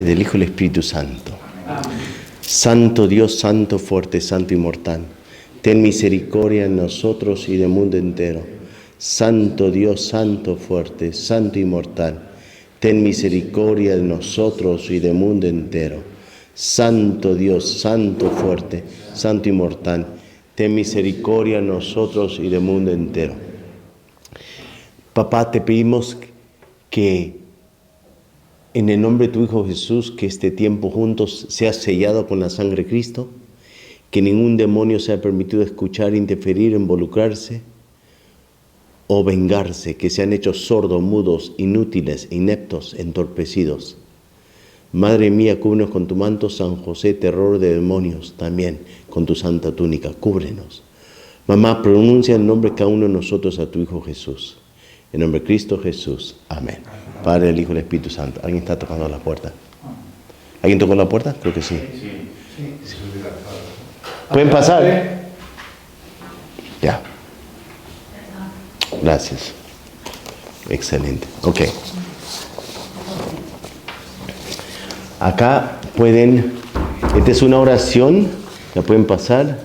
Del Hijo y del Espíritu Santo. Santo Dios, santo, fuerte, santo, inmortal, ten misericordia en nosotros y del mundo entero. Santo Dios, santo, fuerte, santo, inmortal, ten misericordia de nosotros y del mundo entero. Santo Dios, santo, fuerte, santo, inmortal, ten misericordia en nosotros y del mundo entero. Papá, te pedimos que en el nombre de tu Hijo Jesús, que este tiempo juntos sea sellado con la sangre de Cristo, que ningún demonio sea permitido escuchar, interferir, involucrarse o vengarse, que sean hechos sordos, mudos, inútiles, ineptos, entorpecidos. Madre mía, cúbrenos con tu manto, San José, terror de demonios, también con tu santa túnica, cúbrenos. Mamá, pronuncia el nombre de cada uno de nosotros a tu Hijo Jesús. En nombre de Cristo Jesús. Amén. Padre, el Hijo y el Espíritu Santo. ¿Alguien está tocando la puerta? ¿Alguien tocó la puerta? Creo que sí. ¿Pueden pasar? Ya. Gracias. Excelente. Ok. Acá pueden, esta es una oración, la pueden pasar,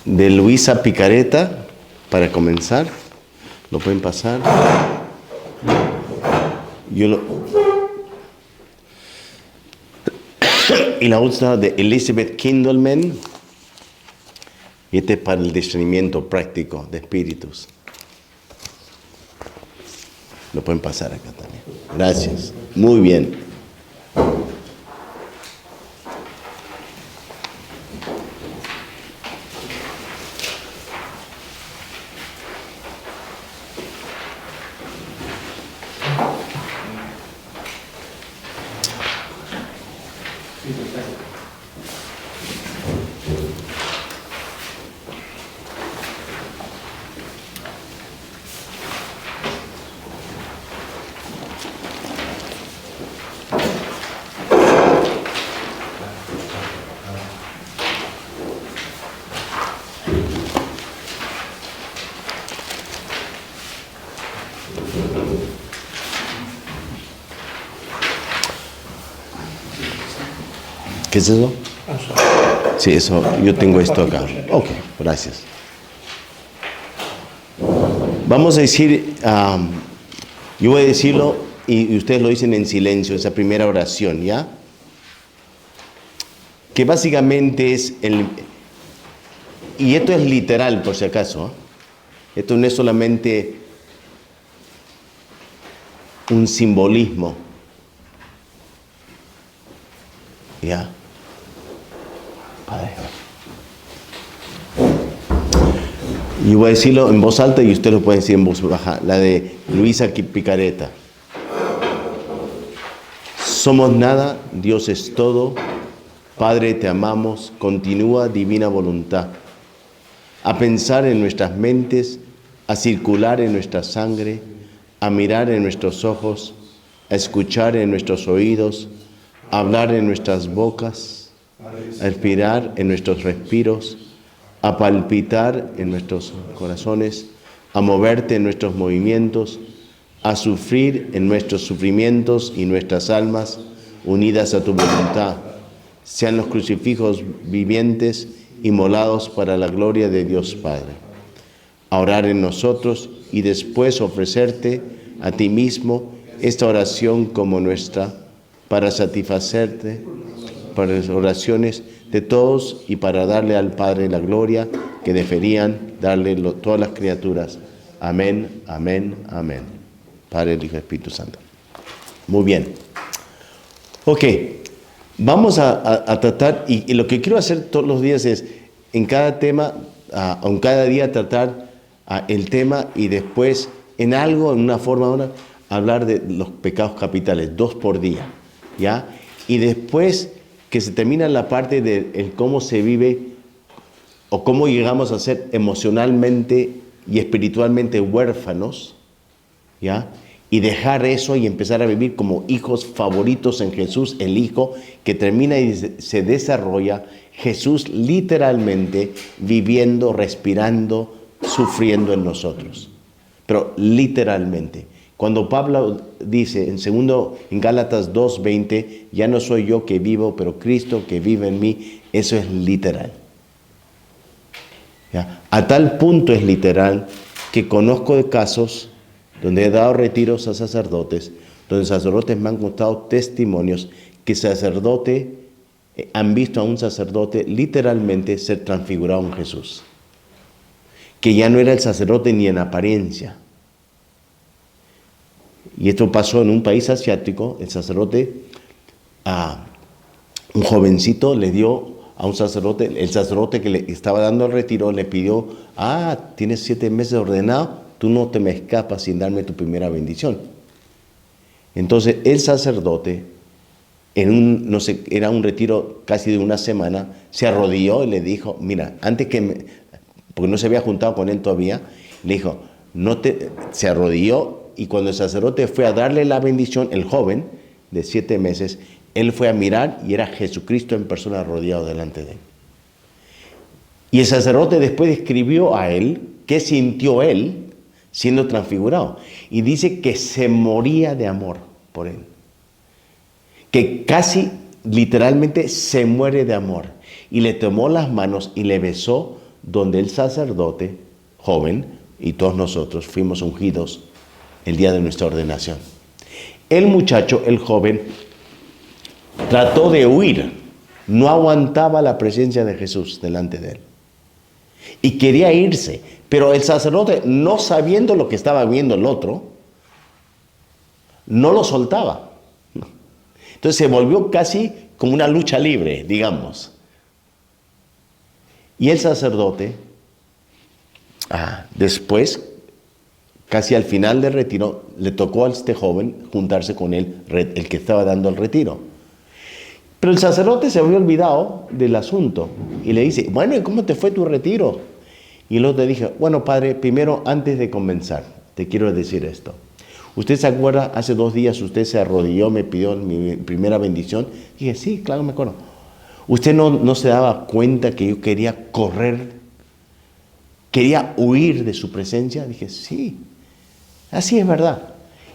de Luisa Picareta, para comenzar. Lo pueden pasar. Y la otra de Elizabeth Kindleman. Y este es para el discernimiento práctico de espíritus. Lo pueden pasar acá también. Gracias. Muy bien. ¿Qué es eso? Sí, eso, yo tengo esto acá. Ok, gracias. Vamos a decir, yo voy a decirlo y ustedes lo dicen en silencio, esa primera oración, ¿ya? Que básicamente es y esto es literal por si acaso, ¿eh? Esto no es solamente un simbolismo, ¿ya? Padre. Y voy a decirlo en voz alta y usted lo puede decir en voz baja. La de Luisa Picareta. Somos nada, Dios es todo. Padre, te amamos. Continúa divina voluntad. A pensar en nuestras mentes, a circular en nuestra sangre, a mirar en nuestros ojos, a escuchar en nuestros oídos, a hablar en nuestras bocas, a respirar en nuestros respiros, a palpitar en nuestros corazones, a moverte en nuestros movimientos, a sufrir en nuestros sufrimientos y nuestras almas unidas a tu voluntad, sean los crucifijos vivientes inmolados para la gloria de Dios Padre. A orar en nosotros y después ofrecerte a ti mismo esta oración como nuestra, para satisfacerte, para las oraciones de todos y para darle al Padre la gloria que deberían darle todas las criaturas. Amén, amén, amén. Padre, el Hijo y el Espíritu Santo. Muy bien. Ok, vamos a tratar, y lo que quiero hacer todos los días es, en cada tema, en cada día tratar el tema y después, en algo, en una forma, hablar de los pecados capitales, 2 por día, ¿ya? Y después que se termina la parte de cómo se vive o cómo llegamos a ser emocionalmente y espiritualmente huérfanos, ¿ya? Y dejar eso y empezar a vivir como hijos favoritos en Jesús, el Hijo, que termina y se desarrolla Jesús literalmente viviendo, respirando, sufriendo en nosotros. Pero literalmente, Cuando Pablo dice en Gálatas 2:20, ya no soy yo que vivo, pero Cristo que vive en mí, eso es literal. ¿Ya? A tal punto es literal que conozco de casos donde he dado retiros a sacerdotes, donde sacerdotes me han contado testimonios que han visto a un sacerdote literalmente ser transfigurado en Jesús. Que ya no era el sacerdote ni en apariencia. Y esto pasó en un país asiático. El sacerdote, un jovencito le dio a un sacerdote, el sacerdote que le estaba dando el retiro le pidió, tienes 7 meses ordenado, tú no te me escapas sin darme tu primera bendición. Entonces el sacerdote, era un retiro casi de una semana, se arrodilló y le dijo, mira, porque no se había juntado con él todavía, le dijo, se arrodilló, y cuando el sacerdote fue a darle la bendición, el joven de 7 meses, él fue a mirar y era Jesucristo en persona arrodillado delante de él. Y el sacerdote después describió a él qué sintió él siendo transfigurado. Y dice que se moría de amor por él. Que casi literalmente se muere de amor. Y le tomó las manos y le besó donde el sacerdote joven y todos nosotros fuimos ungidos el día de nuestra ordenación. El muchacho, el joven, trató de huir, no aguantaba la presencia de Jesús delante de él. Y quería irse, pero el sacerdote, no sabiendo lo que estaba viendo el otro, no lo soltaba. Entonces se volvió casi como una lucha libre, digamos. Y el sacerdote, después, casi al final del retiro, le tocó a este joven juntarse con él, el que estaba dando el retiro. Pero el sacerdote se había olvidado del asunto y le dice, bueno, ¿y cómo te fue tu retiro? Y el otro le dije, bueno, padre, primero, antes de comenzar, te quiero decir esto. ¿Usted se acuerda? Hace 2 días usted se arrodilló, me pidió mi primera bendición. Dije, sí, claro, me acuerdo. ¿Usted no se daba cuenta que yo quería correr, quería huir de su presencia? Dije, sí, así es verdad.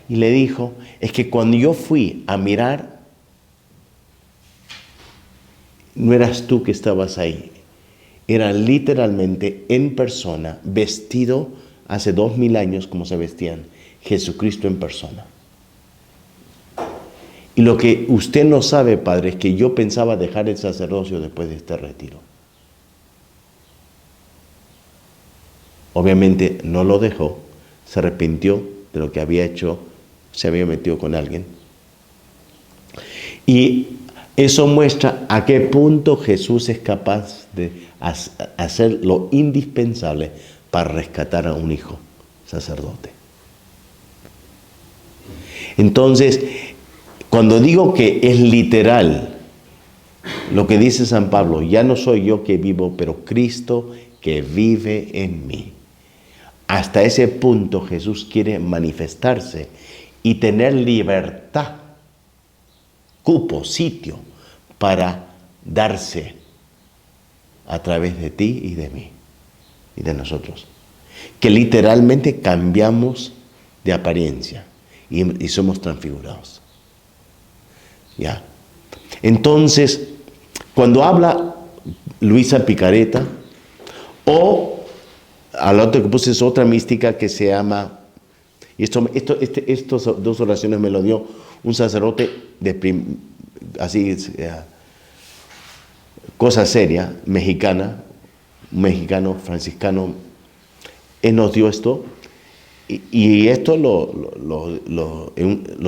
Y le dijo, es que cuando yo fui a mirar, no eras tú que estabas ahí. Era literalmente en persona, vestido hace 2000 años como se vestían, Jesucristo en persona. Y lo que usted no sabe, padre, es que yo pensaba dejar el sacerdocio después de este retiro. Obviamente no lo dejó, se arrepintió de lo que había hecho, se había metido con alguien. Y eso muestra a qué punto Jesús es capaz de hacer lo indispensable para rescatar a un hijo sacerdote. Entonces, cuando digo que es literal lo que dice San Pablo, ya no soy yo que vivo, pero Cristo que vive en mí. Hasta ese punto Jesús quiere manifestarse y tener libertad, cupo, sitio, para darse a través de ti y de mí y de nosotros. Que literalmente cambiamos de apariencia y somos transfigurados. ¿Ya? Entonces, cuando habla Luisa Picareta, o al otro que puse es otra mística que se llama, y estos 2 oraciones me lo dio un sacerdote cosa seria, mexicano franciscano. Él nos dio esto y esto lo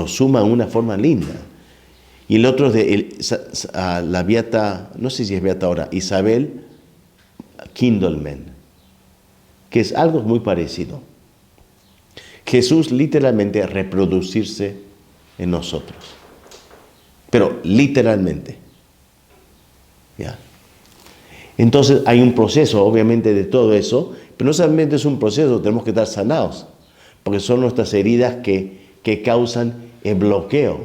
suma de una forma linda. Y el otro es de la beata, no sé si es beata ahora, Isabel Kindleman, que es algo muy parecido. Jesús literalmente reproducirse en nosotros, pero literalmente. ¿Ya? Entonces hay un proceso, obviamente, de todo eso, pero no solamente es un proceso, tenemos que estar sanados, porque son nuestras heridas que causan el bloqueo.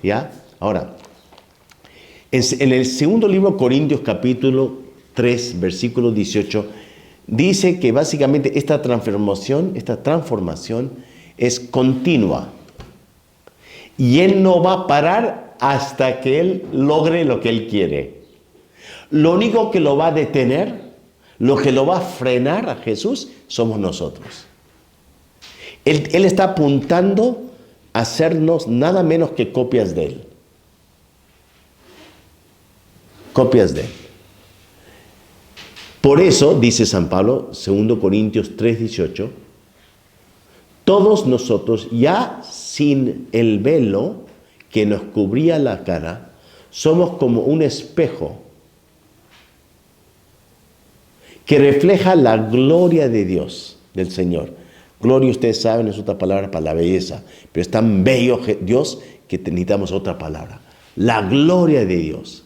¿Ya? Ahora, en el segundo libro, Corintios capítulo 3, versículo 18, dice que básicamente esta transformación es continua. Y Él no va a parar hasta que Él logre lo que Él quiere. Lo único que lo va a detener, lo que lo va a frenar a Jesús, somos nosotros. Él está apuntando a hacernos nada menos que copias de Él. Copias de Él. Por eso, dice San Pablo, 2 Corintios 3:18, todos nosotros, ya sin el velo que nos cubría la cara, somos como un espejo que refleja la gloria de Dios, del Señor. Gloria, ustedes saben, es otra palabra para la belleza, pero es tan bello Dios que necesitamos otra palabra. La gloria de Dios.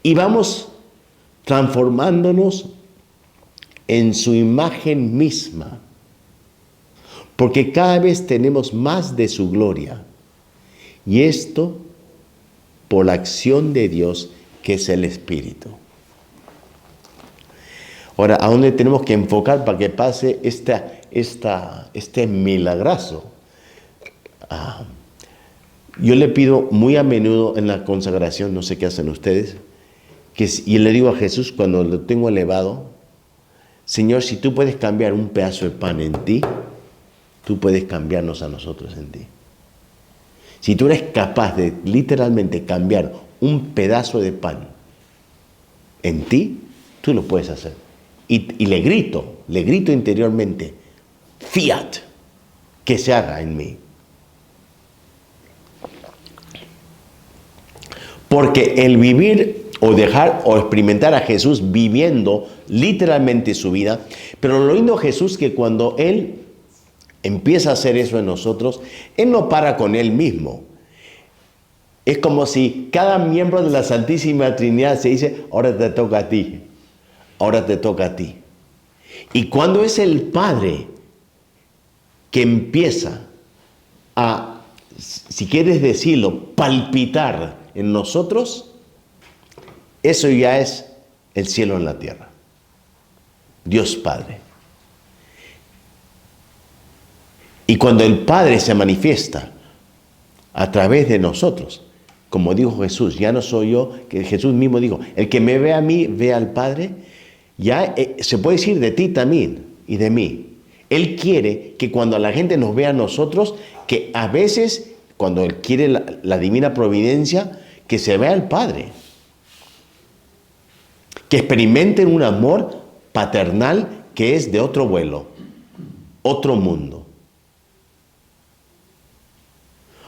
Y vamos transformándonos en su imagen misma, porque cada vez tenemos más de su gloria. Y esto por la acción de Dios, que es el Espíritu. Ahora, ¿a dónde tenemos que enfocar para que pase este milagrazo? Yo le pido muy a menudo en la consagración, no sé qué hacen ustedes, y le digo a Jesús cuando lo tengo elevado, Señor, si tú puedes cambiar un pedazo de pan en ti, tú puedes cambiarnos a nosotros en ti. Si tú eres capaz de literalmente cambiar un pedazo de pan en ti, tú lo puedes hacer. Y le grito interiormente, fiat, que se haga en mí. Porque el vivir o dejar o experimentar a Jesús viviendo literalmente su vida, pero lo lindo de Jesús es que cuando Él empieza a hacer eso en nosotros, Él no para con Él mismo. Es como si cada miembro de la Santísima Trinidad se dice, ahora te toca a ti, ahora te toca a ti. Y cuando es el Padre que empieza a, si quieres decirlo, palpitar en nosotros, eso ya es el cielo en la tierra. Dios Padre. Y cuando el Padre se manifiesta a través de nosotros, como dijo Jesús, ya no soy yo, que Jesús mismo dijo, el que me ve a mí, ve al Padre, ya se puede decir de ti también y de mí. Él quiere que cuando la gente nos vea a nosotros, que a veces, cuando Él quiere la divina providencia, que se vea al Padre. Que experimenten un amor paternal que es de otro vuelo, otro mundo.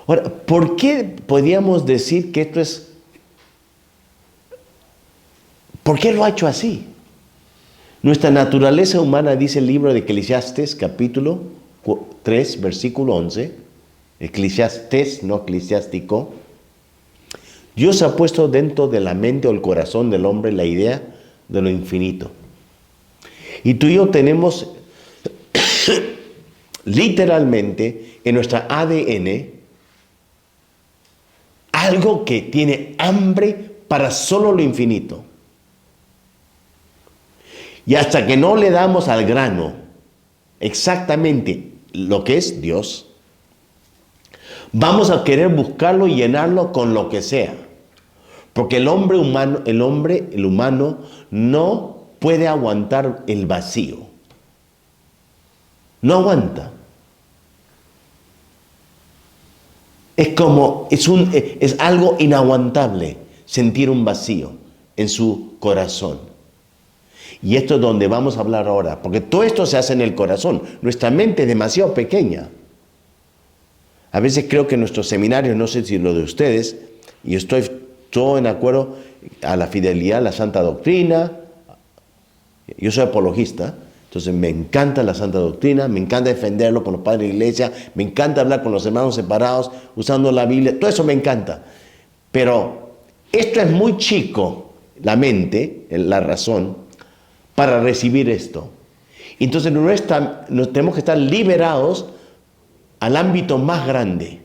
Ahora, ¿por qué podríamos decir que esto es... ¿Por qué lo ha hecho así? Nuestra naturaleza humana, dice el libro de Eclesiastés, capítulo 3, versículo 11, Eclesiastés, no eclesiástico, Dios ha puesto dentro de la mente o el corazón del hombre la idea de lo infinito. Y tú y yo tenemos literalmente en nuestra ADN algo que tiene hambre para solo lo infinito. Y hasta que no le damos al grano exactamente lo que es Dios, vamos a querer buscarlo y llenarlo con lo que sea. Porque el humano no puede aguantar el vacío. No aguanta. Es algo inaguantable sentir un vacío en su corazón. Y esto es donde vamos a hablar ahora, porque todo esto se hace en el corazón. Nuestra mente es demasiado pequeña. A veces creo que en nuestros seminarios, no sé si lo de ustedes, y estoy todo en acuerdo a la fidelidad, a la santa doctrina. Yo soy apologista, entonces me encanta la santa doctrina, me encanta defenderlo con los padres de la iglesia, me encanta hablar con los hermanos separados, usando la Biblia, todo eso me encanta. Pero esto es muy chico, la mente, la razón, para recibir esto. Entonces nos tenemos que estar liberados al ámbito más grande,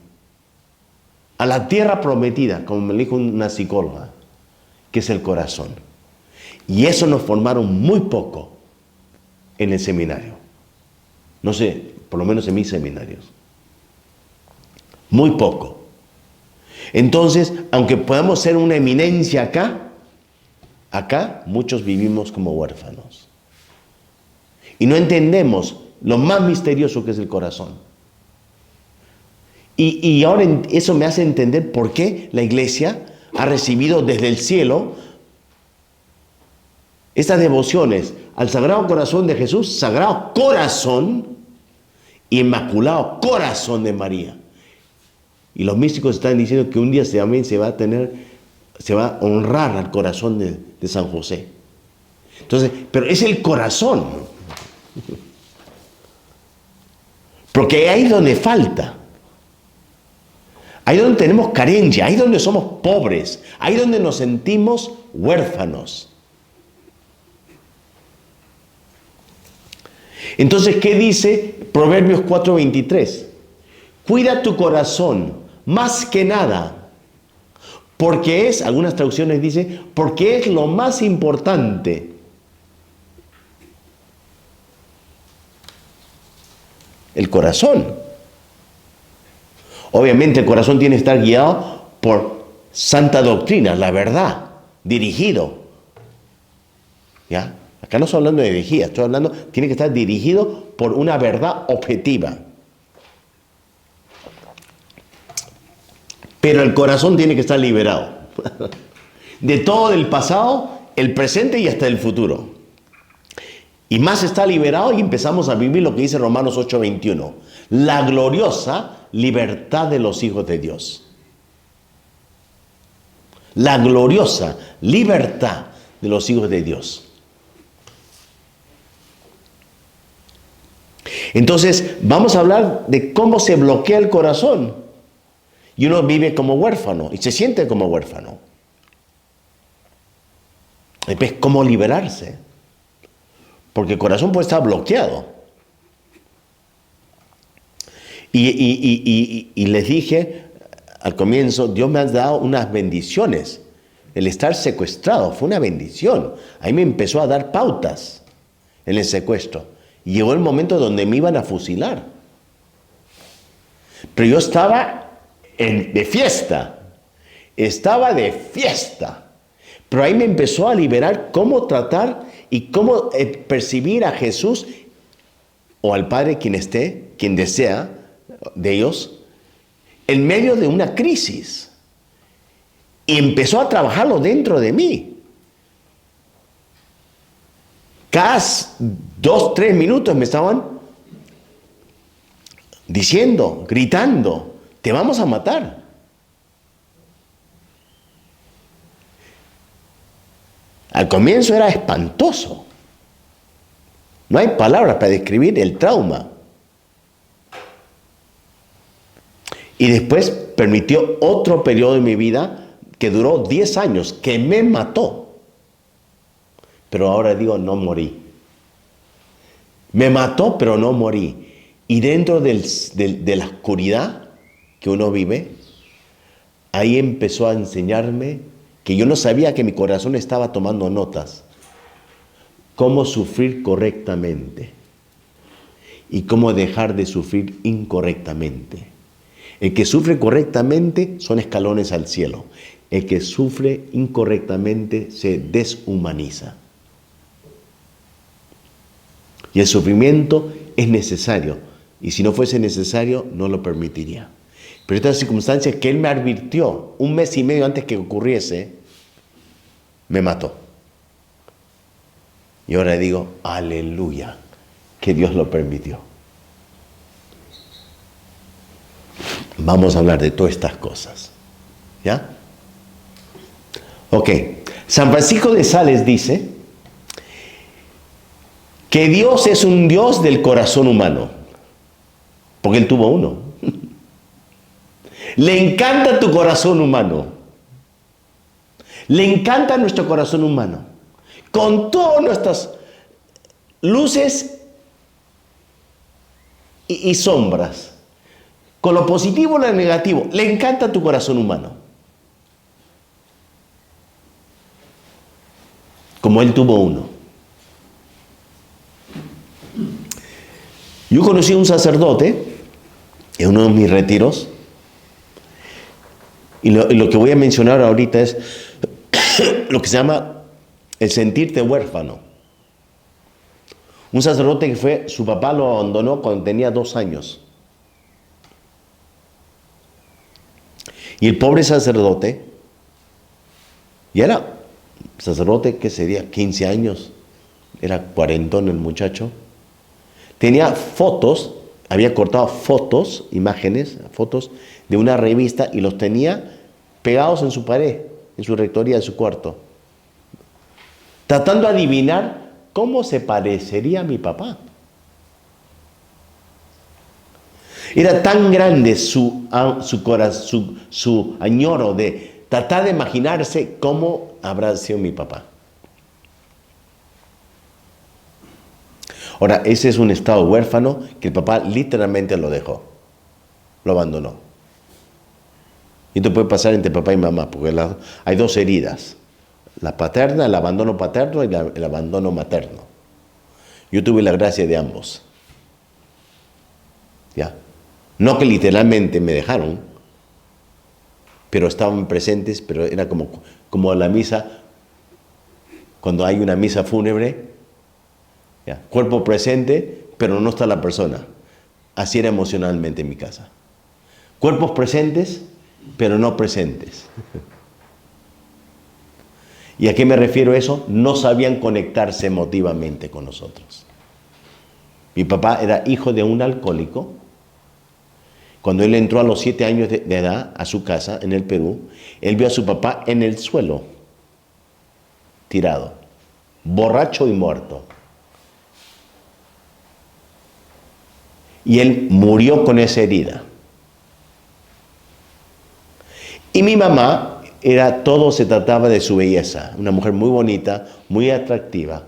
a la tierra prometida, como me dijo una psicóloga, que es el corazón. Y eso nos formaron muy poco en el seminario. No sé, por lo menos en mis seminarios. Muy poco. Entonces, aunque podamos ser una eminencia acá muchos vivimos como huérfanos. Y no entendemos lo más misterioso que es el corazón. Y ahora eso me hace entender por qué la iglesia ha recibido desde el cielo estas devociones al Sagrado Corazón de Jesús, Sagrado Corazón y Inmaculado Corazón de María. Y los místicos están diciendo que un día también se va a honrar al corazón de San José. Entonces, pero es el corazón. Porque ahí es donde falta. Ahí es donde tenemos carencia, ahí es donde somos pobres, ahí es donde nos sentimos huérfanos. Entonces, ¿qué dice Proverbios 4:23? Cuida tu corazón más que nada, porque algunas traducciones dicen, porque es lo más importante. El corazón. Obviamente el corazón tiene que estar guiado por santa doctrina, la verdad, dirigido. ¿Ya? Acá no estoy hablando de herejía, estoy hablando, tiene que estar dirigido por una verdad objetiva. Pero el corazón tiene que estar liberado de todo el pasado, el presente y hasta el futuro. Y más está liberado y empezamos a vivir lo que dice Romanos 8:21. La gloriosa libertad de los hijos de Dios. La gloriosa libertad de los hijos de Dios. Entonces, vamos a hablar de cómo se bloquea el corazón. Y uno vive como huérfano y se siente como huérfano. Después, ¿cómo liberarse? Porque el corazón puede estar bloqueado. Y les dije al comienzo, Dios me ha dado unas bendiciones. El estar secuestrado fue una bendición. Ahí me empezó a dar pautas en el secuestro. Y llegó el momento donde me iban a fusilar. Pero yo estaba de fiesta. Estaba de fiesta. Pero ahí me empezó a liberar cómo tratar y cómo percibir a Jesús o al Padre quien desea de ellos, en medio de una crisis. Y empezó a trabajarlo dentro de mí. Cada 2-3 minutos me estaban diciendo, gritando, te vamos a matar. Al comienzo era espantoso. No hay palabras para describir el trauma. Y después permitió otro periodo de mi vida que duró 10 años, que me mató. Pero ahora digo, no morí. Me mató, pero no morí. Y dentro de la oscuridad que uno vive, ahí empezó a enseñarme que yo no sabía que mi corazón estaba tomando notas. Cómo sufrir correctamente y cómo dejar de sufrir incorrectamente. El que sufre correctamente son escalones al cielo. El que sufre incorrectamente se deshumaniza. Y el sufrimiento es necesario. Y si no fuese necesario, no lo permitiría. Pero estas circunstancias que Él me advirtió 1 mes y medio antes que ocurriese, me mató. Y ahora digo, aleluya, que Dios lo permitió. Vamos a hablar de todas estas cosas. ¿Ya? Ok. San Francisco de Sales dice que Dios es un Dios del corazón humano. Porque Él tuvo uno. Le encanta tu corazón humano. Le encanta nuestro corazón humano. Con todas nuestras luces y sombras. Con lo positivo y lo negativo. Le encanta tu corazón humano. Como Él tuvo uno. Yo conocí a un sacerdote en uno de mis retiros Y lo que voy a mencionar ahorita es lo que se llama el sentirte huérfano. Un sacerdote que su papá lo abandonó cuando tenía 2 años. Y el pobre sacerdote, y era sacerdote, ¿qué sería? 15 años, era cuarentón el muchacho. Tenía fotos, había cortado fotos, imágenes, fotos de una revista y los tenía pegados en su pared, en su rectoría de su cuarto, tratando de adivinar cómo se parecería a mi papá. Era tan grande su añoro de tratar de imaginarse cómo habrá sido mi papá. Ahora, ese es un estado huérfano que el papá literalmente lo dejó, lo abandonó. Y esto puede pasar entre papá y mamá, porque hay 2 heridas, la paterna, el abandono paterno y el abandono materno. Yo tuve la gracia de ambos. ¿Ya? No que literalmente me dejaron, pero estaban presentes, pero era como la misa, cuando hay una misa fúnebre, ¿ya? Cuerpo presente, pero no está la persona. Así era emocionalmente en mi casa. Cuerpos presentes, pero no presentes. ¿Y a qué me refiero eso? No sabían conectarse emotivamente con nosotros. Mi papá era hijo de un alcohólico. Cuando él entró a los 7 años de edad a su casa en el Perú, él vio a su papá en el suelo, tirado, borracho y muerto. Y él murió con esa herida. Y mi mamá todo se trataba de su belleza, una mujer muy bonita, muy atractiva.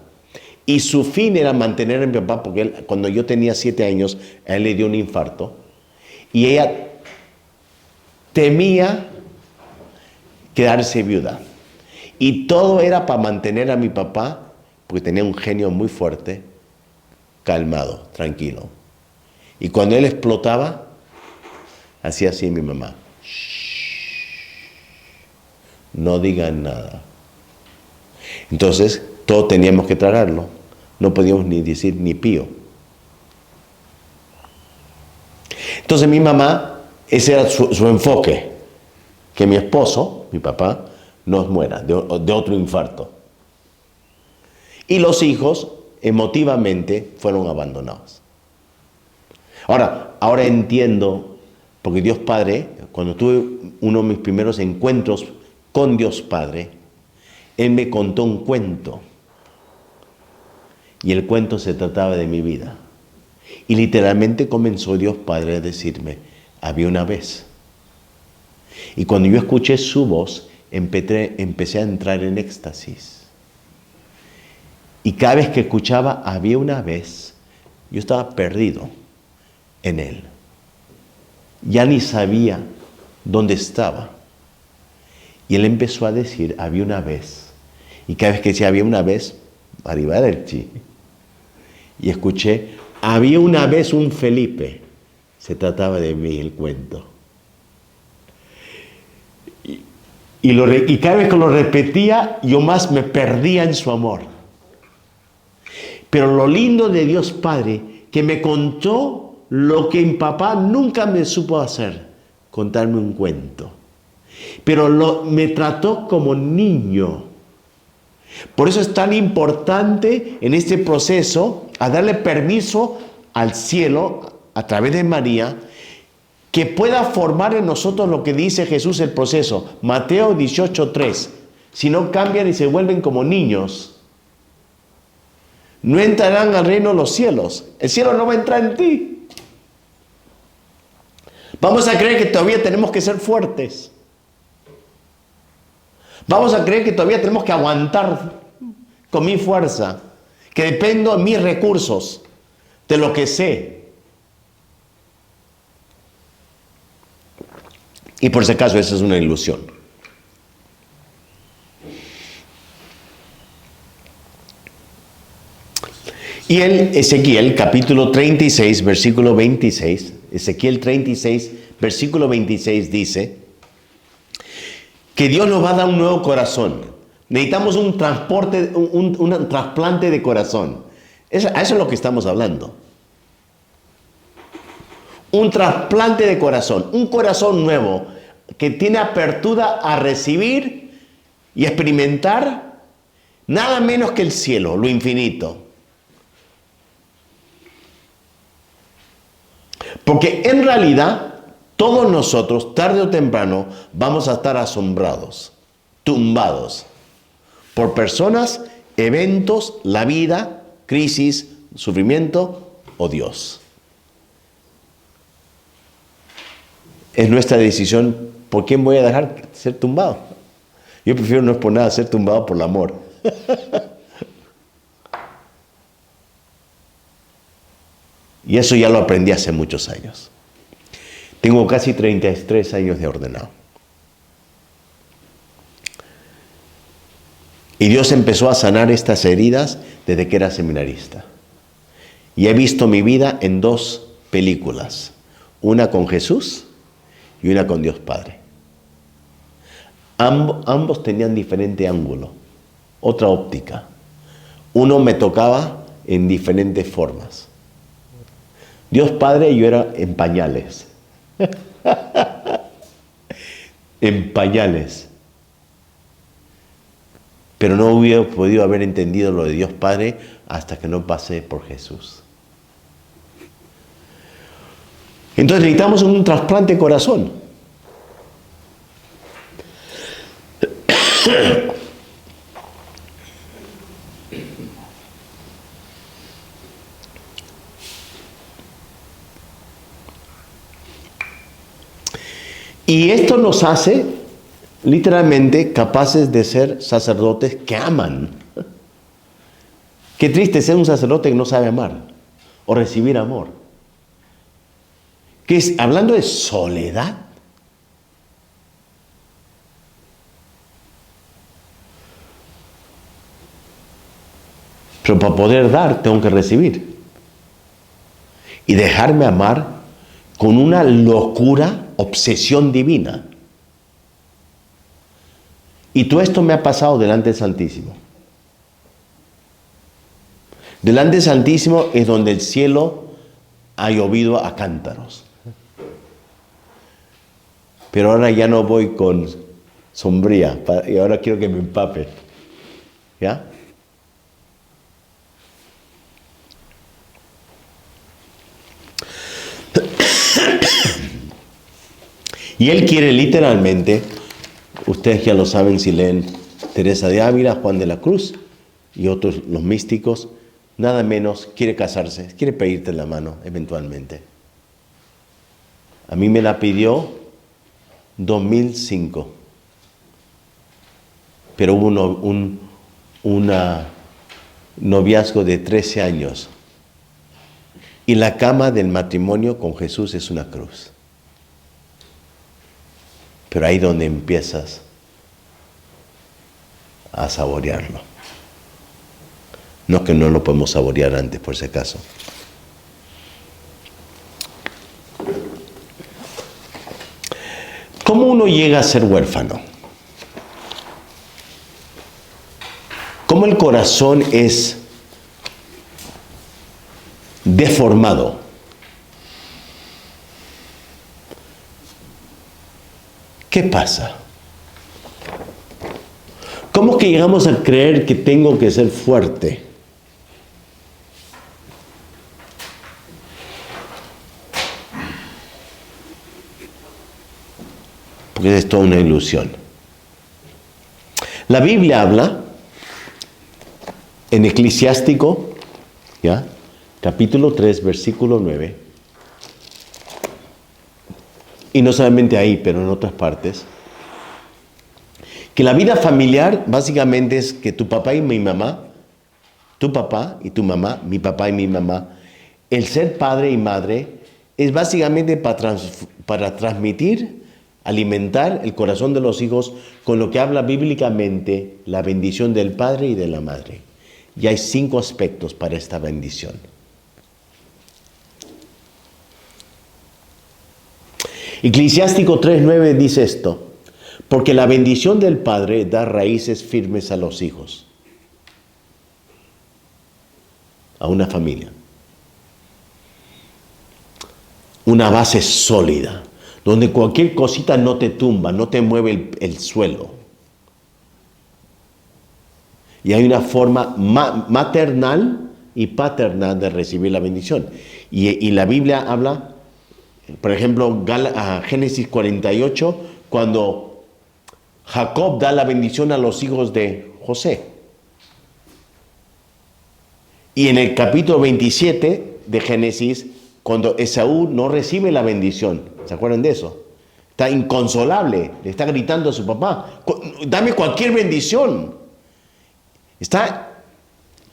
Y su fin era mantener a mi papá, porque cuando yo tenía 7 años, a él le dio un infarto. Y ella temía quedarse viuda. Y todo era para mantener a mi papá, porque tenía un genio muy fuerte, calmado, tranquilo. Y cuando él explotaba, hacía así mi mamá. No digan nada. Entonces, todos teníamos que tragarlo. No podíamos ni decir ni pío. Entonces mi mamá, ese era su enfoque, que mi esposo, mi papá, no muera de otro infarto. Y los hijos emotivamente fueron abandonados. Ahora entiendo, porque Dios Padre, cuando tuve uno de mis primeros encuentros con Dios Padre, Él me contó un cuento. Y el cuento se trataba de mi vida. Y literalmente comenzó Dios Padre a decirme, había una vez. Y cuando yo escuché su voz, empecé a entrar en éxtasis. Y cada vez que escuchaba, había una vez, yo estaba perdido en Él. Ya ni sabía dónde estaba. Y Él empezó a decir, había una vez. Y cada vez que decía, había una vez, arriba era el chi. Y escuché, había una vez un Felipe. Se trataba de mí el cuento. Y cada vez que lo repetía, yo más me perdía en su amor. Pero lo lindo de Dios Padre, que me contó lo que mi papá nunca me supo hacer, contarme un cuento. Pero me trató como niño. Por eso es tan importante en este proceso a darle permiso al cielo a través de María que pueda formar en nosotros lo que dice Jesús el proceso. Mateo 18:3. Si no cambian y se vuelven como niños, no entrarán al reino de los cielos. El cielo no va a entrar en ti. Vamos a creer que todavía tenemos que ser fuertes. Vamos a creer que todavía tenemos que aguantar con mi fuerza, que dependo de mis recursos, de lo que sé. Y por si acaso, esa es una ilusión. Y en Ezequiel, capítulo 36, versículo 26, Ezequiel 36, versículo 26 dice, que Dios nos va a dar un nuevo corazón. Necesitamos un trasplante de corazón. A eso es lo que estamos hablando. Un trasplante de corazón, un corazón nuevo que tiene apertura a recibir y experimentar nada menos que el cielo, lo infinito. Porque en realidad todos nosotros, tarde o temprano, vamos a estar asombrados, tumbados por personas, eventos, la vida, crisis, sufrimiento o Dios. Es nuestra decisión por quién voy a dejar ser tumbado. Yo prefiero no es por nada ser tumbado por el amor. Y eso ya lo aprendí hace muchos años. Tengo casi 33 años de ordenado. Y Dios empezó a sanar estas heridas desde que era seminarista. Y he visto mi vida en 2 películas. Una con Jesús y una con Dios Padre. Ambos tenían diferente ángulo, otra óptica. Uno me tocaba en diferentes formas. Dios Padre, yo era en pañales. En pañales. Pero no hubiera podido haber entendido lo de Dios Padre hasta que no pasé por Jesús. Entonces necesitamos un trasplante de corazón. Y esto nos hace literalmente capaces de ser sacerdotes que aman. Qué triste ser un sacerdote que no sabe amar o recibir amor. Que es, hablando de soledad. Pero para poder dar tengo que recibir. Y dejarme amar con una locura, obsesión divina. Y todo esto me ha pasado delante del Santísimo. Delante del Santísimo es donde el cielo ha llovido a cántaros. Pero ahora ya no voy con sombría, y ahora quiero que me empape. ¿Ya? Y Él quiere literalmente, ustedes ya lo saben si leen Teresa de Ávila, Juan de la Cruz y otros, los místicos, nada menos quiere casarse, quiere pedirte la mano eventualmente. A mí me la pidió 2005, pero hubo un noviazgo de 13 años y la cama del matrimonio con Jesús es una cruz. Pero ahí donde empiezas a saborearlo. No que no lo podemos saborear antes, por si acaso. ¿Cómo uno llega a ser huérfano? ¿Cómo el corazón es deformado? ¿Qué pasa? ¿Cómo que llegamos a creer que tengo que ser fuerte? Porque es toda una ilusión. La Biblia habla en Eclesiástico, ¿ya? Capítulo 3, versículo 9. Y no solamente ahí, pero en otras partes, que la vida familiar básicamente es que tu papá y mi mamá, tu papá y tu mamá, mi papá y mi mamá, el ser padre y madre es básicamente para transmitir, alimentar el corazón de los hijos con lo que habla bíblicamente la bendición del padre y de la madre. Y hay 5 aspectos para esta bendición. Eclesiástico 3:9 dice esto: Porque la bendición del Padre da raíces firmes a los hijos, a una familia. Una base sólida, donde cualquier cosita no te tumba, no te mueve el suelo. Y hay una forma maternal y paternal de recibir la bendición. Y la Biblia habla, por ejemplo, Génesis 48, cuando Jacob da la bendición a los hijos de José. Y en el capítulo 27 de Génesis, cuando Esaú no recibe la bendición, ¿se acuerdan de eso? Está inconsolable, le está gritando a su papá, dame cualquier bendición. Está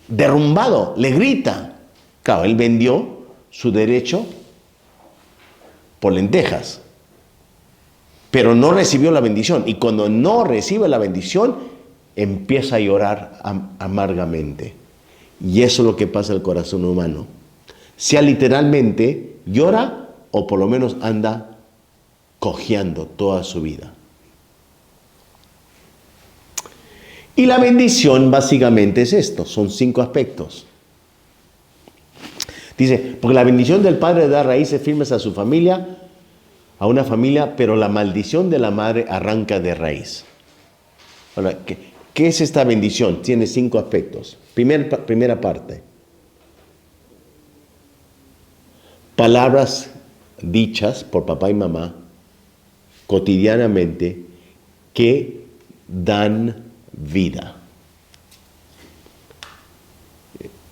derrumbado, le grita. Claro, él vendió su derecho por lentejas, pero no recibió la bendición. Y cuando no recibe la bendición, empieza a llorar amargamente. Y eso es lo que pasa en el corazón humano. Sea literalmente llora o por lo menos anda cojeando toda su vida. Y la bendición básicamente es esto, son 5 aspectos. Dice, porque la bendición del padre da raíces firmes a su familia, a una familia, pero la maldición de la madre arranca de raíz. Ahora, ¿qué es esta bendición? Tiene 5 aspectos. Primera parte. Palabras dichas por papá y mamá cotidianamente que dan vida.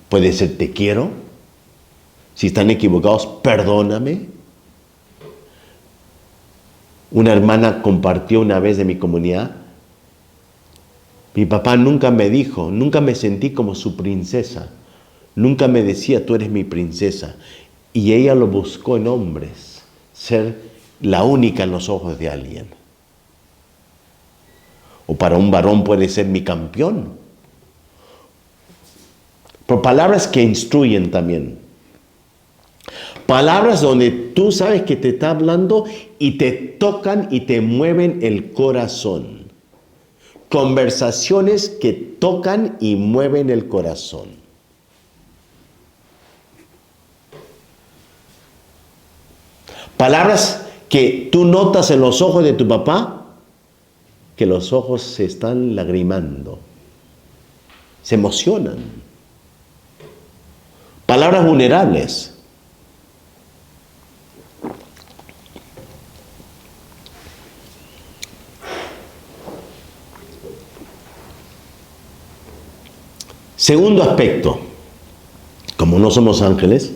Puede ser te quiero. Si están equivocados, perdóname. Una hermana compartió una vez de mi comunidad. Mi papá nunca me dijo, nunca me sentí como su princesa. Nunca me decía, tú eres mi princesa. Y ella lo buscó en hombres, ser la única en los ojos de alguien. O para un varón puede ser mi campeón. Por palabras que instruyen también. Palabras donde tú sabes que te está hablando y te tocan y te mueven el corazón. Conversaciones que tocan y mueven el corazón. Palabras que tú notas en los ojos de tu papá, que los ojos se están lagrimando, se emocionan. Palabras vulnerables. Segundo aspecto, como no somos ángeles,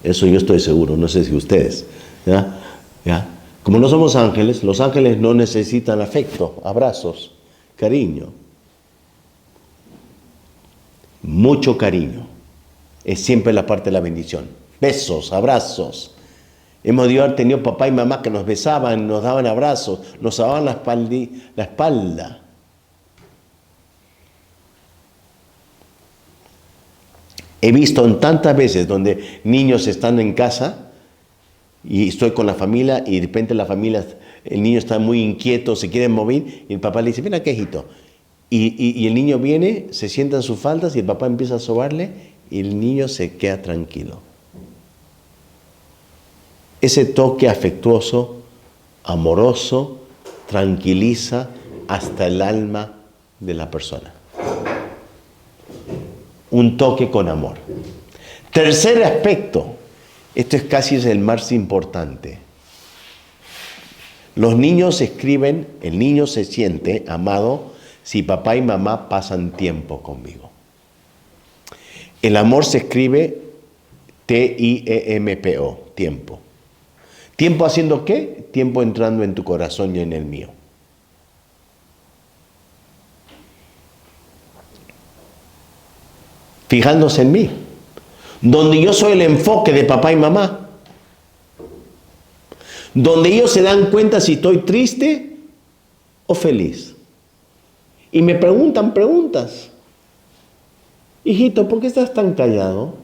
eso yo estoy seguro, no sé si ustedes, ¿ya? Como no somos ángeles, los ángeles no necesitan afecto, abrazos, cariño. Mucho cariño. Es siempre la parte de la bendición. Besos, abrazos. Hemos tenido papá y mamá que nos besaban, nos daban abrazos, nos daban la espalda. He visto en tantas veces donde niños están en casa y estoy con la familia y de repente el niño está muy inquieto, se quiere mover y el papá le dice, ven acá, hijito. Y el niño viene, se sienta en sus faldas y el papá empieza a sobarle y el niño se queda tranquilo. Ese toque afectuoso, amoroso, tranquiliza hasta el alma de la persona. Un toque con amor. Tercer aspecto, esto es casi el más importante. Los niños escriben, el niño se siente amado si papá y mamá pasan tiempo conmigo. El amor se escribe T-I-E-M-P-O, tiempo. ¿Tiempo haciendo qué? Tiempo entrando en tu corazón y en el mío. Fijándose en mí, donde yo soy el enfoque de papá y mamá, donde ellos se dan cuenta si estoy triste o feliz. Y me preguntan preguntas. Hijito, ¿por qué estás tan callado?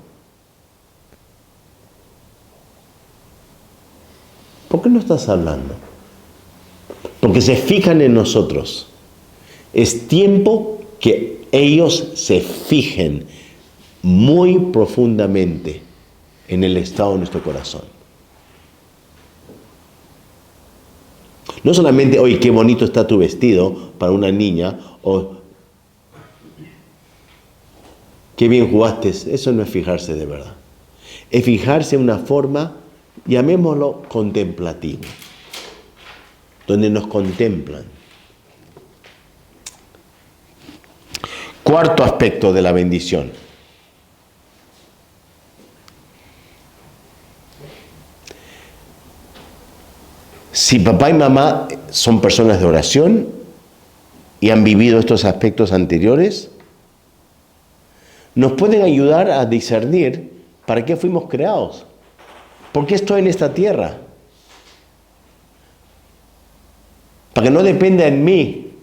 ¿Por qué no estás hablando? porque se fijan en nosotros. Es tiempo que ellos se fijen muy profundamente en el estado de nuestro corazón. No solamente, oye, qué bonito está tu vestido para una niña, o qué bien jugaste. Eso no es fijarse de verdad. Es fijarse en una forma, llamémoslo contemplativo, donde nos contemplan. Cuarto aspecto de la bendición. Si papá y mamá son personas de oración y han vivido estos aspectos anteriores, nos pueden ayudar a discernir para qué fuimos creados. ¿Por qué estoy en esta tierra? Para que no dependa en mí.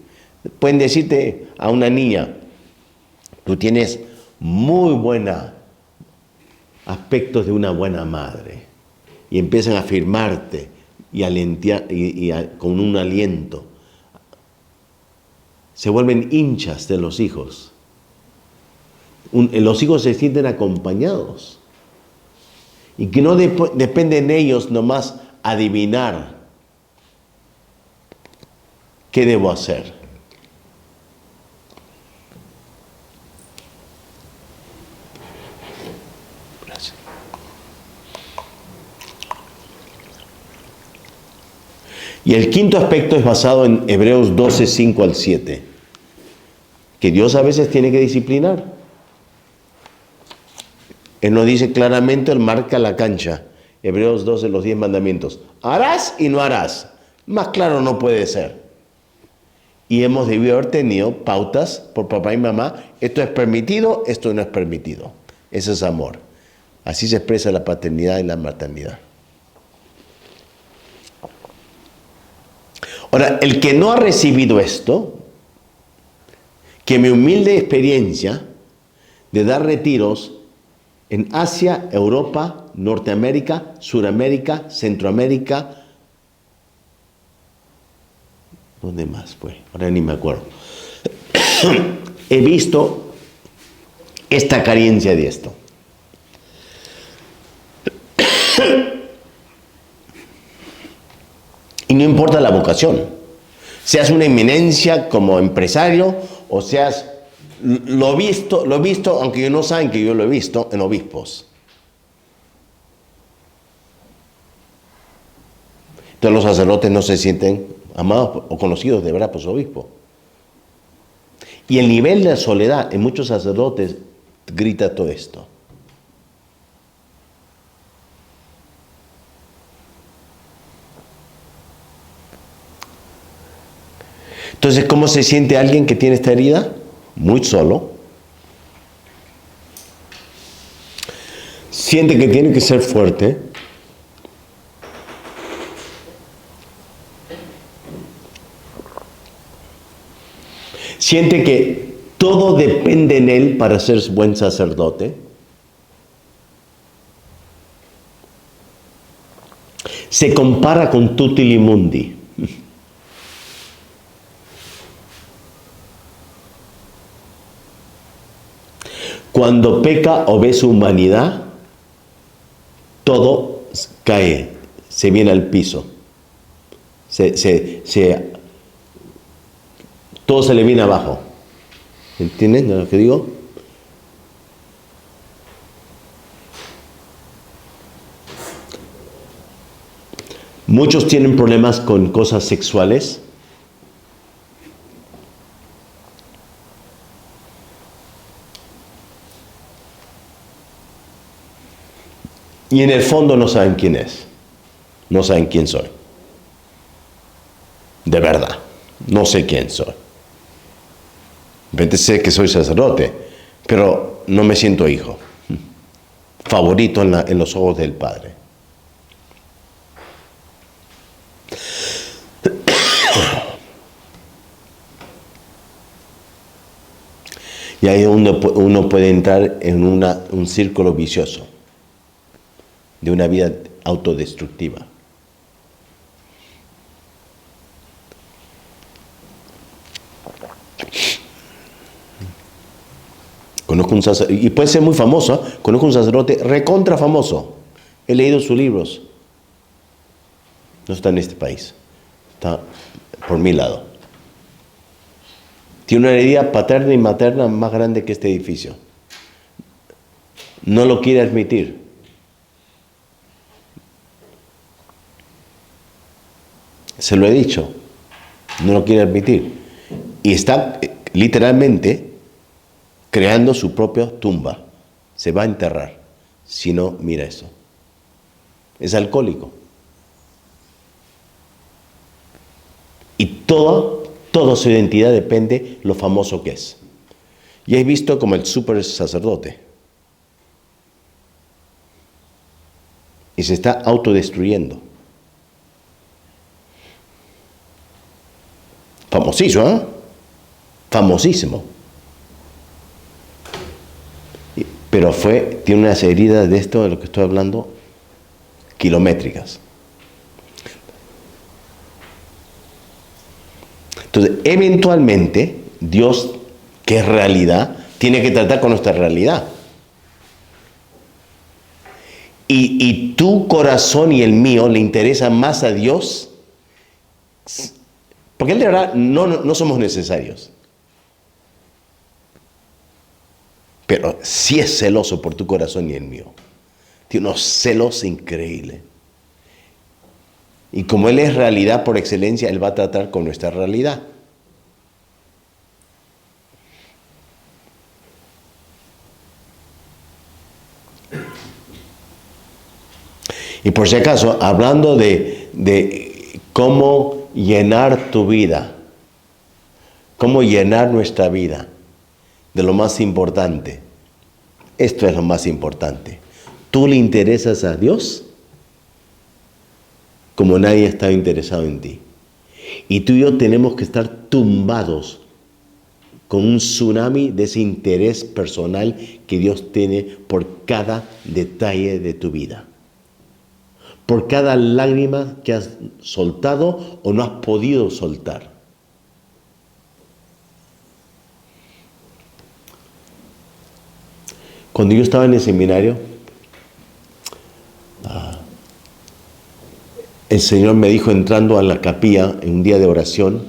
Pueden decirte a una niña, tú tienes muy buenos aspectos de una buena madre. Y empiezan a afirmarte y alentar, con un aliento. Se vuelven hinchas de los hijos. Los hijos se sienten acompañados. Y que no depende en ellos nomás adivinar qué debo hacer. Gracias. Y el quinto aspecto es basado en Hebreos 12, 5 al 7. Que Dios a veces tiene que disciplinar. Él nos dice claramente, Él marca la cancha. Hebreos 12, los 10 mandamientos. Harás y no harás. Más claro no puede ser. Y hemos debido haber tenido pautas por papá y mamá. Esto es permitido, esto no es permitido. Eso es amor. Así se expresa la paternidad y la maternidad. Ahora, el que no ha recibido esto, que mi humilde experiencia de dar retiros en Asia, Europa, Norteamérica, Suramérica, Centroamérica. ¿Dónde más fue? Ahora ni me acuerdo. He visto esta carencia de esto. Y no importa la vocación. Seas una eminencia como empresario o seas... Lo he visto, aunque ellos no saben que yo lo he visto, en obispos. Entonces los sacerdotes no se sienten amados o conocidos de verdad por su obispo. Y el nivel de soledad en muchos sacerdotes grita todo esto. Entonces, ¿cómo se siente alguien que tiene esta herida? Muy solo. Siente que tiene que ser fuerte. Siente que todo depende en él para ser buen sacerdote. Se compara con tutti li mundi. Cuando peca o ve su humanidad, todo cae, se viene al piso. Todo se le viene abajo. ¿Entienden lo que digo? Muchos tienen problemas con cosas sexuales. Y en el fondo no saben quién es. No saben quién soy. De verdad. No sé quién soy. De repente sé que soy sacerdote, pero no me siento hijo. Favorito en los ojos del Padre. Y ahí uno puede entrar en un círculo vicioso de una vida autodestructiva. Conozco un sacerdote, y puede ser muy famoso, ¿eh? Conozco un sacerdote recontra famoso. He leído sus libros. No está en este país. Está por mi lado. Tiene una herencia paterna y materna más grande que este edificio. No lo quiere admitir. Se lo he dicho. No lo quiere admitir. Y está literalmente creando su propia tumba. Se va a enterrar. Si no, mira eso. Es alcohólico. Y toda su identidad depende lo famoso que es. Y es visto como el super sacerdote. Y se está autodestruyendo. Famosísimo, ¿eh? Famosísimo. Pero tiene unas heridas de esto, de lo que estoy hablando, kilométricas. Entonces, eventualmente, Dios, que es realidad, tiene que tratar con nuestra realidad. Y tu corazón y el mío le interesan más a Dios, porque Él de verdad no somos necesarios. Pero sí es celoso por tu corazón y el mío. Tiene unos celos increíbles. Y como Él es realidad por excelencia, Él va a tratar con nuestra realidad. Y por si acaso, hablando de cómo llenar tu vida, cómo llenar nuestra vida de lo más importante, esto es lo más importante. ¿Tú le interesas a Dios? Como nadie está interesado en ti. Y tú y yo tenemos que estar tumbados con un tsunami de ese interés personal que Dios tiene por cada detalle de tu vida. Por cada lágrima que has soltado o no has podido soltar. Cuando yo estaba en el seminario, el Señor me dijo entrando a la capilla en un día de oración,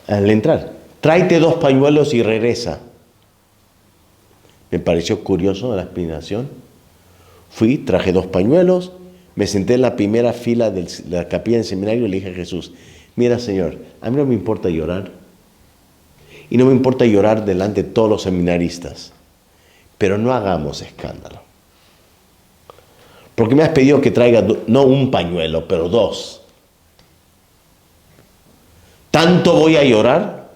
al entrar, tráete 2 pañuelos y regresa. Me pareció curioso la explicación. Fui, traje 2 pañuelos, me senté en la primera fila de la capilla del seminario y le dije a Jesús, mira Señor, a mí no me importa llorar. Y no me importa llorar delante de todos los seminaristas. Pero no hagamos escándalo. Porque me has pedido que traiga no un pañuelo, pero 2. ¿Tanto voy a llorar?